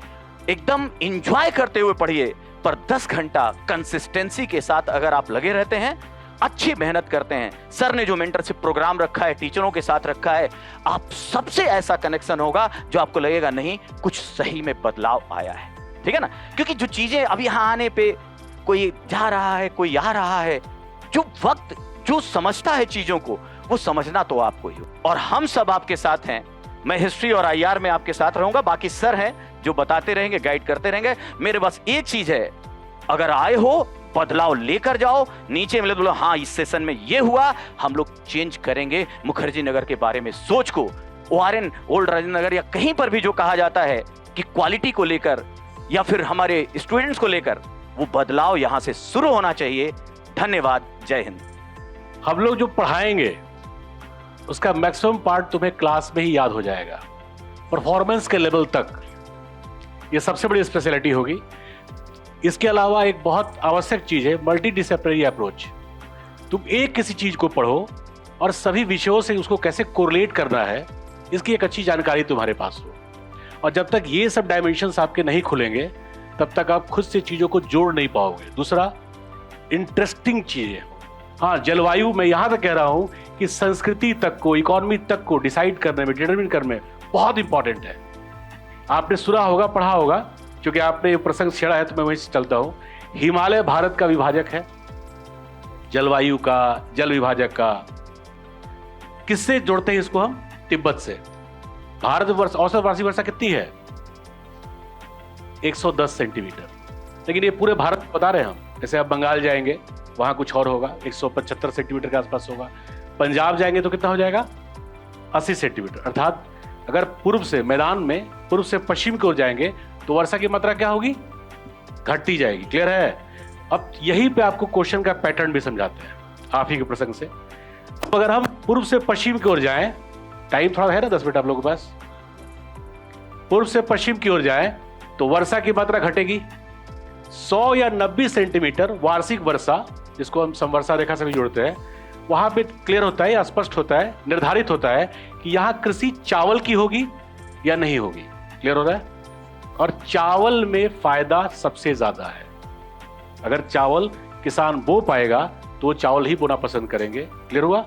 एकदम एंजॉय करते हुए पढ़िए, पर 10 घंटा कंसिस्टेंसी के साथ अगर आप लगे रहते हैं, अच्छी मेहनत करते हैं, सर ने जो मेंटरशिप प्रोग्राम रखा है, टीचरों के साथ रखा है, आप सबसे ऐसा कनेक्शन होगा जो आपको लगेगा नहीं कुछ सही में बदलाव आया है। ठीक है ना? क्योंकि जो चीजें अभी यहां आने पे कोई जा रहा है, कोई आ रहा है, जो वक्त जो समझता है चीजों को, वो समझना तो आपको ही हो। और हम सब आपके साथ हैं। मैं हिस्ट्री और IR में आपके साथ रहूंगा, बाकी सर हैं जो बताते रहेंगे, गाइड करते रहेंगे। मेरे बस एक चीज है, अगर आए हो बदलाव लेकर जाओ। नीचे मिले बोलो हाँ इस सेशन में ये हुआ, हम लोग चेंज करेंगे मुखर्जी नगर के बारे में सोच को। ORN ओल्ड राजेंद्र नगर या कहीं पर भी जो कहा जाता है कि क्वालिटी को लेकर या फिर हमारे स्टूडेंट्स को लेकर, वो बदलाव यहां से शुरू होना चाहिए। धन्यवाद। जय हिंद। हम लोग जो पढ़ाएंगे उसका मैक्सिमम पार्ट तुम्हें क्लास में ही याद हो जाएगा, परफॉर्मेंस के लेवल तक। ये सबसे बड़ी स्पेशलिटी होगी। इसके अलावा एक बहुत आवश्यक चीज है मल्टी डिसिप्लिनरी अप्रोच। तुम एक किसी चीज को पढ़ो और सभी विषयों से उसको कैसे कोरिलेट करना है, इसकी एक अच्छी जानकारी तुम्हारे पास हो। और जब तक ये सब डायमेंशंस आपके नहीं खुलेंगे, तब तक आप खुद से चीजों को जोड़ नहीं पाओगे। दूसरा, इंटरेस्टिंग चीजें। हाँ, जलवायु मैं यहां तक कह रहा हूं कि संस्कृति तक को, इकोनॉमी तक को डिसाइड करने में, डिटरमिन करने में बहुत इंपॉर्टेंट है। आपने सुना होगा, पढ़ा होगा, क्योंकि आपने प्रसंग छेड़ा है तो मैं वहीं से चलता हूं। हिमालय भारत का विभाजक है, जलवायु का, जल विभाजक का। किससे जोड़ते हैं इसको हम? तिब्बत से। भारतवर्ष औसत वार्षिक वर्षा कितनी है? 110 सेंटीमीटर। लेकिन ये पूरे भारत बता रहे हैं हम। जैसे आप बंगाल जाएंगे, वहां कुछ और होगा, 175 सेंटीमीटर के आसपास होगा। पंजाब जाएंगे तो कितना हो जाएगा? 80 सेंटीमीटर। अर्थात अगर पूर्व से मैदान में पूर्व से पश्चिम की ओर जाएंगे तो वर्षा की मात्रा क्या होगी? घटती जाएगी। क्लियर है? अब यहीं पे आपको क्वेश्चन का पैटर्न भी समझाते हैं आप ही के प्रसंग से। तो अगर हम पूर्व से पश्चिम की ओर जाएं, टाइम थोड़ा है ना 10 मिनट आप लोगों के पास, पूर्व से पश्चिम की ओर जाएं तो वर्षा की मात्रा घटेगी। 100 या 90 सेंटीमीटर वार्षिक वर्षा, जिसको हम समवर्षा रेखा से भी जोड़ते हैं, वहां पे क्लियर होता है, स्पष्ट होता है, निर्धारित होता है कि यहां कृषि चावल की होगी या नहीं होगी। क्लियर हो रहा है? और चावल में फायदा सबसे ज्यादा है। अगर चावल किसान बो पाएगा तो चावल ही बोना पसंद करेंगे। क्लियर हुआ?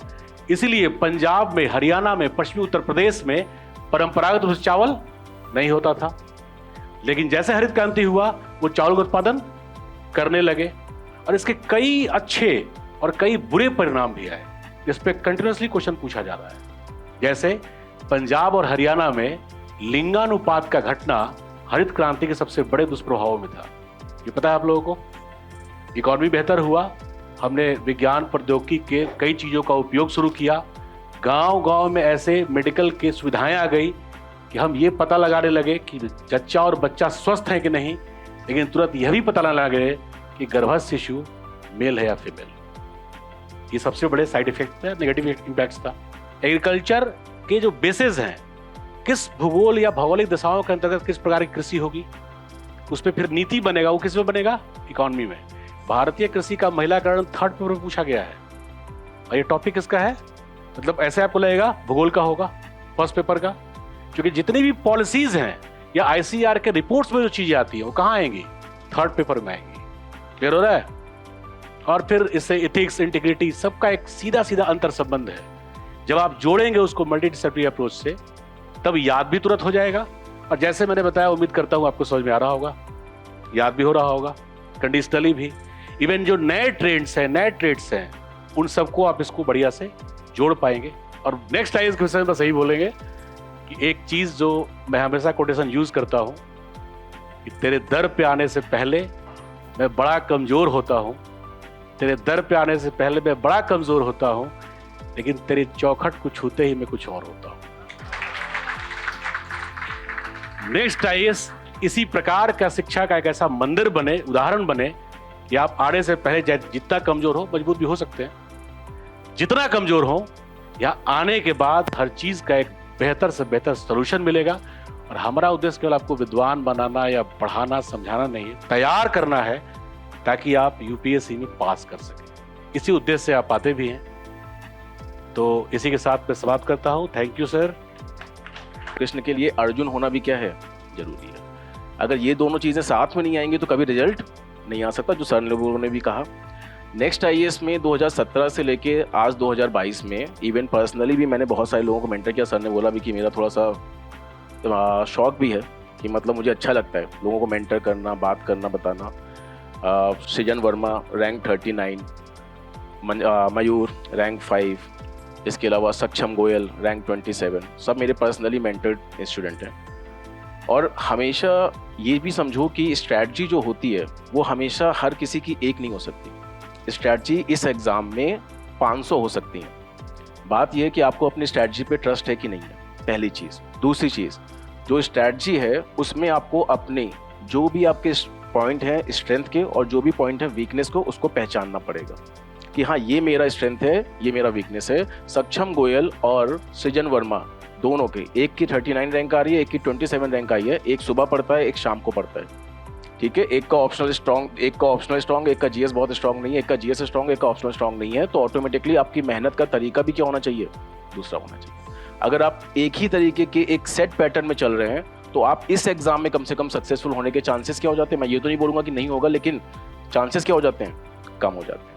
इसीलिए पंजाब में, हरियाणा में, पश्चिमी उत्तर प्रदेश में परंपरागत रूप से चावल नहीं होता था। लेकिन जैसे हरित क्रांति हुआ, वो चावल का उत्पादन करने लगे और इसके कई अच्छे और कई बुरे परिणाम भी आए, जिस पे कंटिन्यूअसली क्वेश्चन पूछा जा रहा है। जैसे पंजाब और हरियाणा में लिंगानुपात का घटना हरित क्रांति के सबसे बड़े दुष्प्रभावों में था। ये पता है आप लोगों को? इकोनॉमी बेहतर हुआ, हमने विज्ञान प्रौद्योगिकी के कई चीजों का उपयोग शुरू किया, गांव-गांव में ऐसे मेडिकल की सुविधाएं आ गई कि हम ये पता लगाने लगे कि जच्चा और बच्चा स्वस्थ है कि नहीं, लेकिन तुरंत यह भी पता लगाने लगे कि गर्भस्थ शिशु मेल है या फीमेल। ये सबसे बड़े साइड इफेक्ट थे, नेगेटिव इंपैक्ट्स था। एग्रीकल्चर के जो बेसिस हैं, किस भूगोल या भौगोलिक दशाओं के अंतर्गत किस प्रकार की कृषि होगी, उस पर फिर नीति बनेगा। वो किस में बनेगा? इकोनॉमी में। भारतीय कृषि का महिलाकरण 3rd पेपर में पूछा गया है और ये टॉपिक किसका है? मतलब ऐसे आपको लगेगा भूगोल का होगा 1st पेपर का, क्योंकि जितनी भी पॉलिसीज हैं या ICAR के रिपोर्ट्स में जो चीजें आती है वो कहाँ आएंगी? 3rd पेपर में आएंगी। क्लियर हो रहा है? और फिर इससे एथिक्स, इंटीग्रिटी, सबका एक सीधा सीधा अंतर संबंध है। जब आप जोड़ेंगे उसको मल्टी डिसिप्लिनरी अप्रोच से, तब याद भी तुरंत हो जाएगा। और जैसे मैंने बताया, उम्मीद करता हूं आपको समझ में आ रहा होगा, याद भी हो रहा होगा, कंडीशनली भी। इवन जो नए ट्रेड्स हैं, उन सबको आप इसको बढ़िया से जोड़ पाएंगे। और नेक्स्ट IAS के विषय में सही बोलेंगे कि एक चीज जो मैं हमेशा कोटेशन यूज करता हूं कि तेरे दर पे आने से पहले मैं बड़ा कमजोर होता हूं, तेरे दर पे आने से पहले मैं बड़ा कमजोर होता हूं, लेकिन तेरी चौखट को छूते ही मैं कुछ और होता हूं। नेक्स्ट आईएएस इसी प्रकार का शिक्षा का एक ऐसा मंदिर बने, उदाहरण बने कि आप आने से पहले जितना कमजोर हो, मजबूत भी हो सकते हैं, जितना कमजोर हो, यहाँ आने के बाद हर चीज का एक बेहतर से बेहतर सोल्यूशन मिलेगा। और हमारा उद्देश्य केवल आपको विद्वान बनाना या पढ़ाना समझाना नहीं है, तैयार करना है ताकि आप यूपीएससी में पास कर सकें। इसी उद्देश्य से आप आते भी हैं। तो इसी के साथ मैं समाप्त करता हूं। Thank you sir. कृष्ण के लिए अर्जुन होना भी क्या है, जरूरी है। अगर ये दोनों चीजें साथ में नहीं आएंगी तो कभी रिजल्ट नहीं आ सकता, जो सर लोगों ने भी कहा। नेक्स्ट आईएएस में 2017 से लेके आज 2022 में इवन पर्सनली भी मैंने बहुत सारे लोगों को मेंटर किया। सर ने बोला भी कि मेरा थोड़ा सा शौक भी है कि मतलब मुझे अच्छा लगता है लोगों को मेंटर करना, बात करना, बताना। सृजन वर्मा रैंक 39, मयूर रैंक 5, इसके अलावा सक्षम गोयल रैंक 27, सब मेरे पर्सनली मेंटर्ड स्टूडेंट हैं। और हमेशा ये भी समझो कि स्ट्रैटेजी जो होती है वो हमेशा हर किसी की एक नहीं हो सकती। स्ट्रैटेजी इस एग्ज़ाम में 500 हो सकती है। बात यह है कि आपको अपनी स्ट्रैटेजी पे ट्रस्ट है कि नहीं है, पहली चीज़। दूसरी चीज़, जो स्ट्रैटेजी है उसमें आपको अपने जो भी आपके पॉइंट हैं स्ट्रेंथ के और जो भी पॉइंट है वीकनेस को, उसको पहचानना पड़ेगा कि हाँ ये मेरा स्ट्रेंथ है, ये मेरा वीकनेस है। सक्षम गोयल और सृजन वर्मा दोनों के, एक की 39 रैंक आ रही है, एक की 27 रैंक आई है। एक सुबह पढ़ता है, एक शाम को पढ़ता है, ठीक है। एक का ऑप्शनल स्ट्रॉन्ग, एक का ऑप्शनल स्ट्रॉन्ग, एक का जीएस बहुत स्ट्रॉन्ग नहीं है, एक का जीएस स्ट्रॉन्ग, एक का ऑप्शनल स्ट्रॉन्ग नहीं है। तो ऑटोमेटिकली आपकी मेहनत का तरीका भी क्या होना चाहिए, दूसरा होना चाहिए। अगर आप एक ही तरीके के एक सेट पैटर्न में चल रहे हैं तो आप इस एग्जाम में कम से कम सक्सेसफुल होने के चांसेस क्या हो जाते हैं, मैं ये तो नहीं बोलूंगा कि नहीं होगा, लेकिन चांसेस क्या हो जाते हैं, कम हो जाते हैं।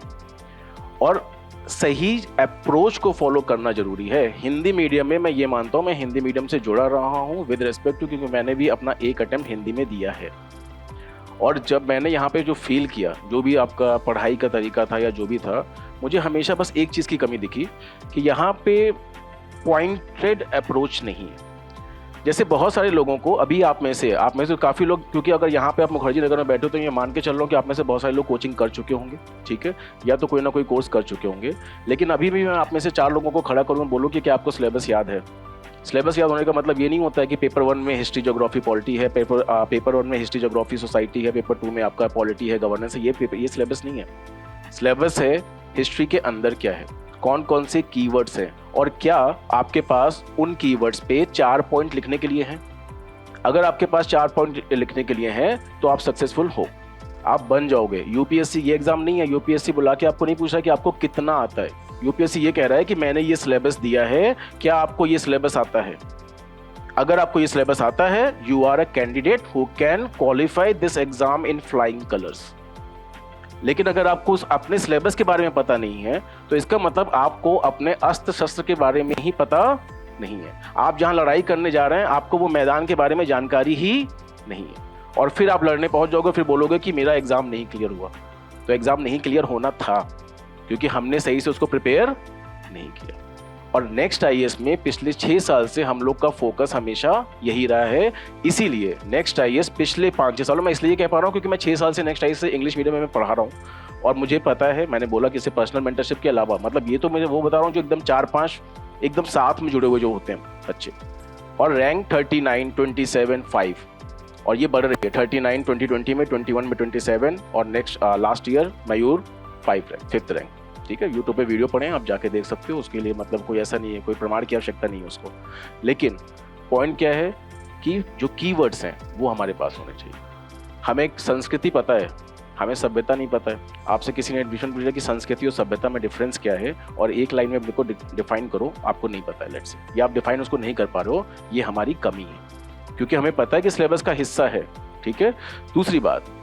और सही अप्रोच को फॉलो करना जरूरी है। हिंदी मीडियम में मैं ये मानता हूँ, मैं हिंदी मीडियम से जुड़ा रहा हूँ विद रिस्पेक्ट टू, क्योंकि मैंने भी अपना एक अटेम्प्ट हिंदी में दिया है। और जब मैंने यहाँ पे जो फील किया, जो भी आपका पढ़ाई का तरीका था या जो भी था, मुझे हमेशा बस एक चीज़ की कमी दिखी कि यहाँ पे पॉइंटेड अप्रोच नहीं है। जैसे बहुत सारे लोगों को, अभी आप में से काफ़ी लोग, क्योंकि अगर यहाँ पे आप मुखर्जी नगर में बैठे हो तो ये मान के चल रहा हूँ कि आप में से बहुत सारे लोग कोचिंग कर चुके होंगे, ठीक है, या तो कोई ना कोई कोर्स कर चुके होंगे। लेकिन अभी भी मैं आप में से 4 लोगों को खड़ा करूँ, बोलूँ कि क्या आपको सिलेबस याद है। सिलेबस याद होने का मतलब ये नहीं होता है कि पेपर 1 में हिस्ट्री ज्योग्राफी पॉलिटी है, पेपर 1 में हिस्ट्री ज्योग्राफी सोसाइटी है, पेपर 2 में आपका पॉलिटी है, गवर्नेंस है। ये सिलेबस नहीं है। सिलेबस है हिस्ट्री के अंदर क्या है, कौन कौन से कीवर्ड्स हैं, और क्या आपके पास उन कीवर्ड्स पे 4 पॉइंट लिखने के लिए हैं। अगर आपके पास 4 पॉइंट लिखने के लिए हैं तो आप सक्सेसफुल हो, आप बन जाओगे। यूपीएससी ये एग्जाम नहीं है, यूपीएससी बुला के आपको नहीं पूछा कि आपको कितना आता है। यूपीएससी ये कह रहा है कि मैंने ये सिलेबस दिया है, क्या आपको ये सिलेबस आता है। अगर आपको ये सिलेबस आता है, you are a candidate who can qualify this exam in flying colours. लेकिन अगर आपको अपने सिलेबस के बारे में पता नहीं है तो इसका मतलब आपको अपने अस्त्र शस्त्र के बारे में ही पता नहीं है। आप जहां लड़ाई करने जा रहे हैं आपको वो मैदान के बारे में जानकारी ही नहीं है, और फिर आप लड़ने पहुंच जाओगे, फिर बोलोगे कि मेरा एग्जाम नहीं क्लियर हुआ। तो एग्जाम नहीं क्लियर होना था क्योंकि हमने सही से उसको प्रिपेयर नहीं किया। और नेक्स्ट आईएएस में पिछले 6 साल से हम लोग का फोकस हमेशा यही रहा है। इसीलिए नेक्स्ट आईएएस पिछले 5-6 सालों में इसलिए कह पा रहा हूँ क्योंकि मैं 6 साल से नेक्स्ट आईएएस से इंग्लिश मीडियम में पढ़ा रहा हूँ और मुझे पता है, मैंने बोला कि इसे पर्सनल मेंटरशिप के अलावा, मतलब ये तो मुझे वो बता रहा हूँ जो एकदम 4-5 एकदम साथ में जुड़े हुए जो होते हैं बच्चे। और रैंक 39, 27, 5 और ये बढ़ रही है 39 2020 में, 21 में 27 और नेक्स्ट लास्ट ईयर मयूर 5 रैंक, 5th रैंक। ठीक है, यूट्यूब पे वीडियो पढ़ें, आप जाके देख सकते हो। उसके लिए मतलब कोई ऐसा नहीं है, कोई प्रमाण की आवश्यकता नहीं है उसको। लेकिन पॉइंट क्या है कि जो कीवर्ड्स हैं वो हमारे पास होने चाहिए। हमें संस्कृति पता है, हमें सभ्यता नहीं पता है। आपसे किसी ने एडमिशन पूछा कि संस्कृति और सभ्यता में डिफरेंस क्या है और एक लाइन में को डिफाइन करो, आपको नहीं पता है, लेट्स से, या आप डिफाइन उसको नहीं कर पा रहे हो, ये हमारी कमी है क्योंकि हमें पता है कि सिलेबस का हिस्सा है। ठीक है, दूसरी बात,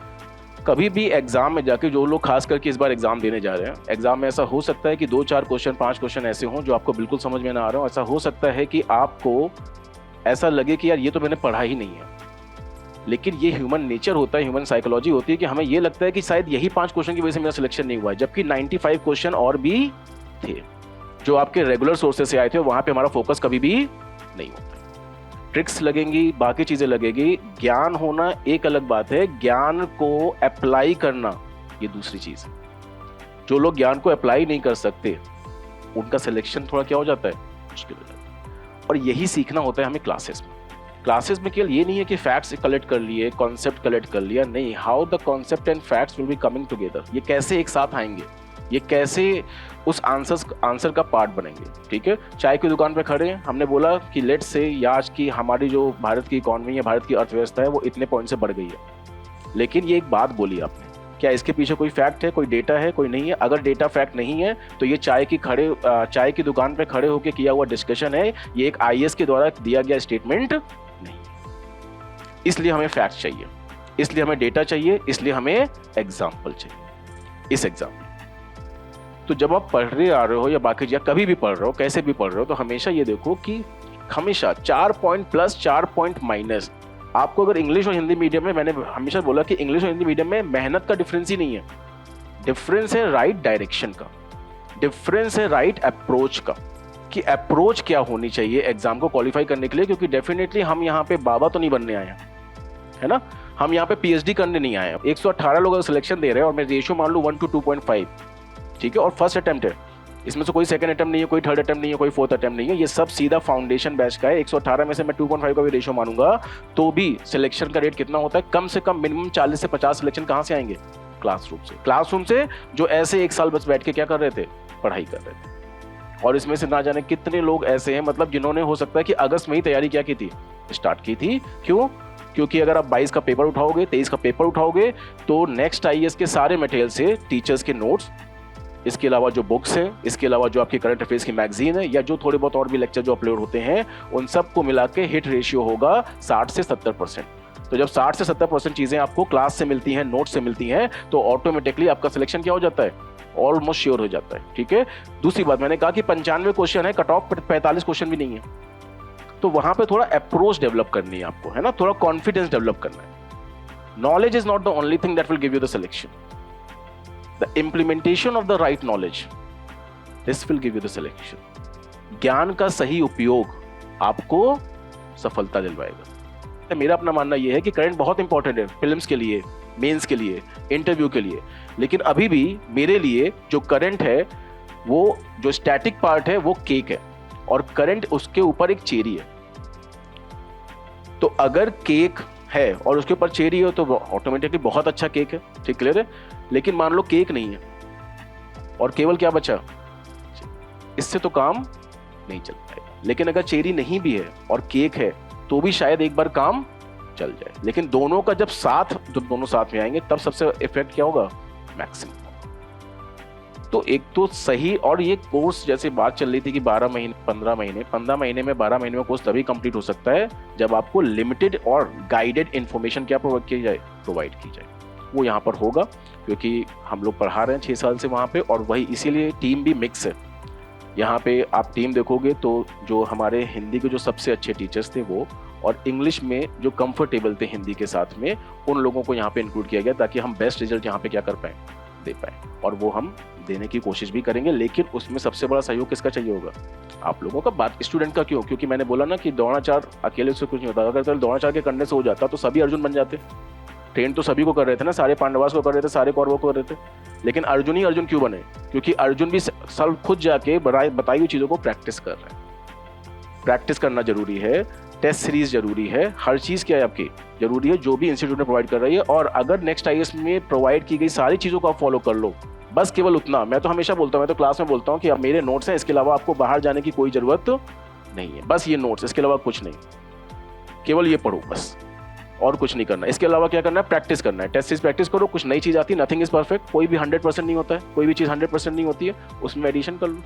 कभी भी एग्जाम में जाके जो लोग खास करके इस बार एग्जाम देने जा रहे हैं, एग्जाम में ऐसा हो सकता है कि 2-4 क्वेश्चन 5 क्वेश्चन ऐसे हों जो आपको बिल्कुल समझ में ना आ रहा हो। ऐसा हो सकता है कि आपको ऐसा लगे कि यार ये तो मैंने पढ़ा ही नहीं है। लेकिन ये ह्यूमन नेचर होता है, ह्यूमन साइकोलॉजी होती है कि हमें ये लगता है कि शायद यही 5 क्वेश्चन की वजह से मेरा सिलेक्शन नहीं हुआ है, जबकि 95 क्वेश्चन और भी थे जो आपके रेगुलर सोर्सेज से आए थे, वहां पे हमारा फोकस कभी भी नहीं होता। ट्रिक्स लगेंगी, बाकी चीजें लगेगी। ज्ञान होना एक अलग बात है, ज्ञान को अप्लाई करना ये दूसरी चीज है। जो लोग ज्ञान को अप्लाई नहीं कर सकते उनका सिलेक्शन थोड़ा क्या हो जाता है, मुश्किल हो जाता है। और यही सीखना होता है हमें क्लासेस में। क्लासेस में केवल ये नहीं है कि फैक्ट्स कलेक्ट कर लिए, कॉन्सेप्ट कलेक्ट कर लिया, नहीं, how the concept and facts will be coming together, ये कैसे एक साथ आएंगे, ये कैसे उस आंसर का पार्ट बनेंगे। ठीक है, चाय की दुकान पे खड़े हैं, हमने बोला कि लेट्स से आज की हमारी जो भारत की इकोनॉमी है, भारत की अर्थव्यवस्था है, वो इतने पॉइंट से बढ़ गई है। लेकिन ये एक बात बोली आपने, क्या इसके पीछे कोई फैक्ट है, कोई डेटा है, कोई नहीं है? अगर डेटा फैक्ट नहीं है तो ये चाय की दुकान पे खड़े होकर किया हुआ डिस्कशन है, ये एक आईएएस के द्वारा दिया गया स्टेटमेंट नहीं। इसलिए हमें फैक्ट चाहिए, इसलिए हमें डेटा चाहिए, इसलिए हमें एग्जाम्पल चाहिए। इस एग्जाम्पल तो जब आप पढ़ रहे आ रहे हो या बाकी या कभी भी पढ़ रहे हो, कैसे भी पढ़ रहे हो, तो हमेशा ये देखो कि हमेशा 4 पॉइंट प्लस 4 पॉइंट माइनस। आपको अगर इंग्लिश और हिंदी मीडियम में, मैंने हमेशा बोला कि इंग्लिश और हिंदी मीडियम में मेहनत का डिफरेंस ही नहीं है, डिफरेंस है राइट डायरेक्शन का, डिफरेंस है राइट अप्रोच का, कि अप्रोच क्या होनी चाहिए एग्जाम को क्वालिफाई करने के लिए। क्योंकि डेफिनेटली हम यहाँ पे बाबा तो नहीं बनने आए हैं, है ना, हम यहाँ पे पीएचडी करने नहीं आए हैं। 118 लोग अगर सिलेक्शन दे रहे हैं और मैं रेशियो मान लूँ 1 to 2.5, ठीक है, और फर्स्ट अटेम्प्ट है, इसमें से कोई सेकंड अटेम्प्ट नहीं है, कोई थर्ड अटेम्प्ट नहीं है, कोई फोर्थ अटेम्प्ट नहीं है, ये सब सीधा फाउंडेशन बैच का है। 118 में से मैं 2.5 का भी रेशियो मानूंगा तो भी सिलेक्शन का रेट कितना होता है, कम से कम मिनिमम 40 से 50 सिलेक्शन कहाँ से आएंगे, क्लासरूम से जो ऐसे एक साल बस बैठ के क्या कर रहे थे, पढ़ाई कर रहे थे। और इसमें से ना जाने कितने लोग ऐसे हैं, मतलब जिन्होंने हो सकता है कि अगस्त में ही तैयारी क्या की थी, स्टार्ट की थी। क्यों? क्योंकि अगर आप 22 का पेपर उठाओगे, 23 का पेपर उठाओगे, तो नेक्स्ट आईएएस के सारे मटेरियल से टीचर्स के नोट्स, इसके अलावा जो बुक्स हैं, इसके अलावा जो आपकी करंट अफेयर्स की मैगजीन है, या जो थोड़े बहुत और भी लेक्चर जो अपलोड होते हैं, उन सबको मिला के हिट रेशियो होगा 60 से 70%। तो जब 60 से 70% चीजें आपको क्लास से मिलती हैं, नोट से मिलती हैं, तो ऑटोमेटिकली आपका सिलेक्शन क्या हो जाता है, ऑलमोस्ट श्योर हो जाता है। ठीक है, दूसरी बात मैंने कहा कि 95 क्वेश्चन है, कट ऑफ 45 क्वेश्चन भी नहीं है, तो वहां पे थोड़ा अप्रोच डेवलप करनी है आपको, है ना, थोड़ा कॉन्फिडेंस डेवलप करना है। Knowledge is not the only thing that will give you the selection, the implementation of the right knowledge, this will give you the selection. ज्ञान का सही उपयोग आपको सफलता दिलवाएगा। मेरा अपना मानना यह है कि करंट बहुत इंपॉर्टेंट है फिल्म्स के लिए, मेंस के लिए, इंटरव्यू के लिए, लेकिन अभी भी मेरे लिए जो करंट है, वो जो स्टैटिक पार्ट है वो केक है, और करंट उसके ऊपर एक चेरी है। तो अगर केक है और उसके ऊपर चेरी हो तो ऑटोमेटिकली बहुत अच्छा केक है, ठीक, क्लियर है। लेकिन मान लो केक नहीं है और केवल क्या बचा, इससे तो काम नहीं चल पाएगा। लेकिन अगर चेरी नहीं भी है और केक है तो भी शायद एक बार काम चल जाए। लेकिन दोनों का जब दोनों साथ में आएंगे तब सबसे इफेक्ट क्या होगा, मैक्सिमम। तो एक तो सही, और ये कोर्स जैसे बात चल रही थी कि 12 महीने 15 महीने में 12 महीने में कोर्स तभी कंप्लीट हो सकता है जब आपको लिमिटेड और गाइडेड इंफॉर्मेशन क्या प्रोवाइड की जाए। वो यहाँ पर होगा क्योंकि हम लोग पढ़ा रहे हैं 6 साल से वहाँ पे, और वही इसीलिए टीम भी मिक्स है। यहाँ पे आप टीम देखोगे तो जो हमारे हिंदी के जो सबसे अच्छे टीचर्स थे वो, और इंग्लिश में जो कंफर्टेबल थे हिंदी के साथ में, उन लोगों को यहाँ पे इंक्लूड किया गया ताकि हम बेस्ट रिजल्ट यहाँ पे क्या कर पाए, दे पाए। और वो हम देने की कोशिश भी करेंगे, लेकिन उसमें सबसे बड़ा सहयोग किसका चाहिए होगा, आप लोगों का। बात स्टूडेंट का क्यों, क्योंकि मैंने बोला ना कि द्रोणाचार्य अकेले से कुछ नहीं होता। अगर तो द्रोणाचार्य के करने से हो जाता तो सभी अर्जुन बन जाते। ट्रेन तो सभी को कर रहे थे ना, सारे पांडवास को कर रहे थे, सारे कौरवों को कर रहे थे, लेकिन अर्जुन ही अर्जुन क्यों बने, क्योंकि अर्जुन भी सब खुद जाके बताई हुई चीजों को प्रैक्टिस कर रहे हैं। प्रैक्टिस करना जरूरी है, टेस्ट सीरीज जरूरी है, हर चीज क्या है आपकी जरूरी है, जो भी इंस्टीट्यूट ने प्रोवाइड कर रही है। और अगर नेक्स्ट आईएएस में प्रोवाइड की गई सारी चीजों को आप फॉलो कर लो, बस केवल उतना, मैं तो हमेशा बोलता हूँ, मैं तो क्लास में बोलता हूँ कि अब मेरे नोट्स हैं, इसके अलावा आपको बाहर जाने की कोई जरूरत नहीं है, बस ये नोट्स, इसके अलावा कुछ नहीं, केवल ये पढ़ो बस, और कुछ नहीं करना। इसके अलावा क्या करना है, प्रैक्टिस करना है, टेस्ट सीरीज प्रैक्टिस करो। कुछ नई चीज आती है, नथिंग इज परफेक्ट, कोई भी 100% नहीं होता है, कोई भी चीज 100% नहीं होती है, उसमें एडिशन कर लो,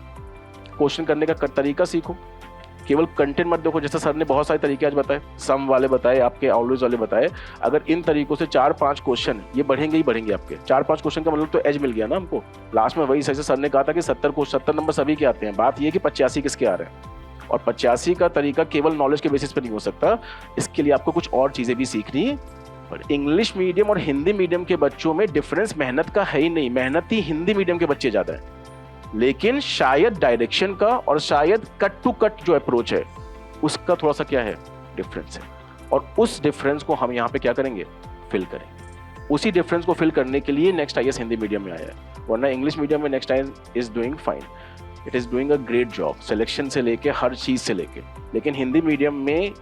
क्वेश्चन करने का तरीका सीखो, केवल कंटेंट मत देखो। जैसे सर ने बहुत सारे तरीके आज बताए, सम वाले बताए, आपके ऑलवेज वाले बताए, अगर इन तरीकों से 4-5 क्वेश्चन ये बढ़ेंगे ही बढ़ेंगे आपके। 4-5 क्वेश्चन का मतलब तो एज मिल गया ना हमको। लास्ट में वही सर ने कहा था कि 70 नंबर सभी के आते हैं, बात ये कि 85 किसके आ रहे हैं, और 85 का तरीका केवल नॉलेज के बेसिस पे नहीं हो सकता, इसके लिए आपको कुछ और चीजें भी सीखनी है। इंग्लिश मीडियम और हिंदी मीडियम के बच्चों में डिफरेंस मेहनत का है ही नहीं, मेहनत ही हिंदी मीडियम के बच्चे ज्यादा है, लेकिन शायद डायरेक्शन का और शायद कट टू कट जो अप्रोच है उसका थोड़ा सा क्या है डिफरेंस है, और उस डिफरेंस को हम यहाँ पे क्या करेंगे, फिल करेंगे। उसी डिफरेंस को फिल करने के लिए नेक्स्ट आईएएस हिंदी मीडियम में आया है, वरना इंग्लिश मीडियम में next IAS is doing fine, it is doing a great job, selection से लेके हर चीज से लेके। लेकिन हिंदी मीडियम में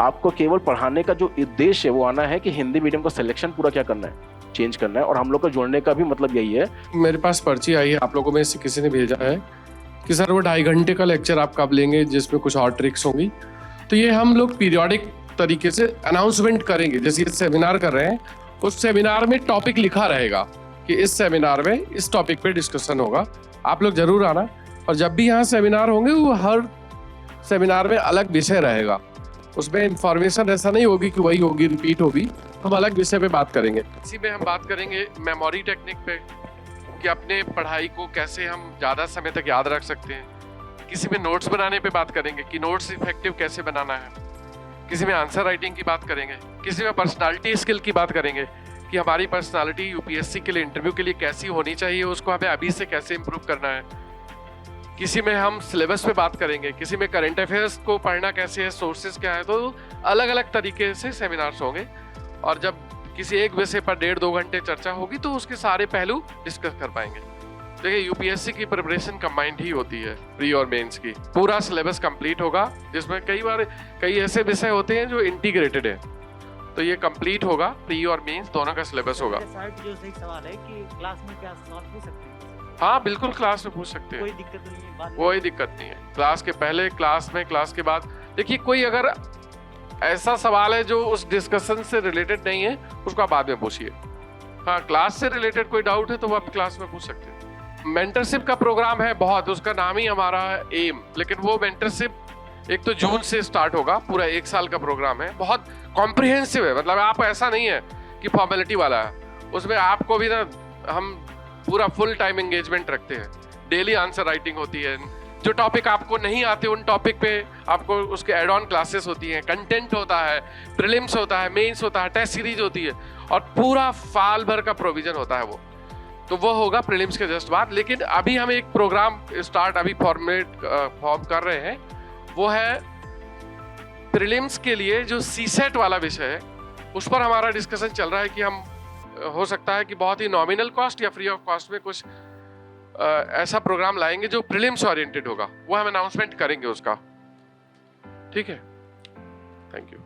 आपको केवल पढ़ाने का जो उद्देश्य है वो आना है कि हिंदी मीडियम का सिलेक्शन पूरा क्या करना है, चेंज करना है। और हम लोग का जोड़ने का भी मतलब यही है। मेरे पास पर्ची आई है, आप लोगों में से किसी ने भेजा है कि सर वो 2.5 घंटे का लेक्चर आप कब लेंगे जिसमें कुछ और ट्रिक्स होंगी। तो ये हम लोग पीरियोडिक तरीके से अनाउंसमेंट करेंगे, जैसे ये सेमिनार कर रहे हैं, उस सेमिनार में टॉपिक लिखा रहेगा कि इस सेमिनार में इस टॉपिक पे डिस्कशन होगा, आप लोग जरूर आना। और जब भी यहाँ सेमिनार होंगे वो हर सेमिनार में अलग विषय रहेगा, उसमें इंफॉर्मेशन ऐसा नहीं होगी कि वही होगी, रिपीट होगी, हम अलग विषय पे बात करेंगे। इसी में हम बात करेंगे मेमोरी टेक्निक पे कि अपने पढ़ाई को कैसे हम ज़्यादा समय तक याद रख सकते हैं। किसी में नोट्स बनाने पे बात करेंगे कि नोट्स इफेक्टिव कैसे बनाना है। किसी में आंसर राइटिंग की बात करेंगे, किसी में पर्सनालिटी स्किल की बात करेंगे कि हमारी पर्सनालिटी यूपीएससी के लिए, इंटरव्यू के लिए कैसी होनी चाहिए, उसको हमें अभी से कैसे इम्प्रूव करना है। किसी में हम सिलेबस पे बात करेंगे, किसी में करंट अफेयर्स को पढ़ना कैसे है, सोर्सेज क्या है। तो अलग अलग तरीके से सेमिनार्स होंगे, और जब किसी एक विषय पर 1.5-2 घंटे चर्चा होगी तो उसके सारे पहलू डिस्कस कर पाएंगे। देखिए यूपीएससी की प्रिपरेशन कंबाइंड ही होती है, प्री और मेंस की। पूरा सिलेबस कंप्लीट होगा, जिसमें कई ऐसे विषय होते हैं जो इंटीग्रेटेड है, तो ये कंप्लीट होगा, प्री और मेंस दोनों का सिलेबस होगा। जो सही सवाल है कि क्लास में क्या सवाल पूछ सकते हैं? हाँ बिल्कुल, क्लास में पूछ सकते हैं, कोई दिक्कत नहीं है, बाद में कोई दिक्कत नहीं है। क्लास के पहले, क्लास में, क्लास के बाद। देखिए कोई अगर ऐसा सवाल है जो उस डिस्कशन से रिलेटेड नहीं है, उसको आप बाद में पूछिए। हाँ, क्लास से रिलेटेड कोई डाउट है तो वो आप क्लास में पूछ सकते हैं। मेंटरशिप का प्रोग्राम है बहुत, उसका नाम ही हमारा है एम, लेकिन वो मेंटरशिप एक तो जून से स्टार्ट होगा, पूरा 1 साल का प्रोग्राम है, बहुत कॉम्प्रिहेंसिव है। मतलब आप ऐसा नहीं है कि फॉर्मेलिटी वाला है, उसमें आपको भी ना हम पूरा फुल टाइम एंगेजमेंट रखते हैं। डेली आंसर राइटिंग होती है, जो टॉपिक आपको नहीं आते उन टॉपिक पे आपको उसके एड ऑन क्लासेस होती हैं, कंटेंट होता है, प्रीलिम्स होता है, मेंस होता है, टेस्ट सीरीज होती है, और पूरा साल भर का प्रोविजन होता है वो। तो वो होगा प्रीलिम्स के जस्ट बाद। लेकिन अभी हम एक प्रोग्राम स्टार्ट अभी फॉर्म कर रहे हैं, वो है प्रीलिम्स के लिए जो सीसेट वाला विषय है, उस पर हमारा डिस्कशन चल रहा है कि हम हो सकता है कि बहुत ही नॉमिनल कॉस्ट या फ्री ऑफ कॉस्ट में कुछ ऐसा प्रोग्राम लाएंगे जो प्रीलिम्स ओरिएंटेड होगा। वो हम अनाउंसमेंट करेंगे उसका, ठीक है। Thank you.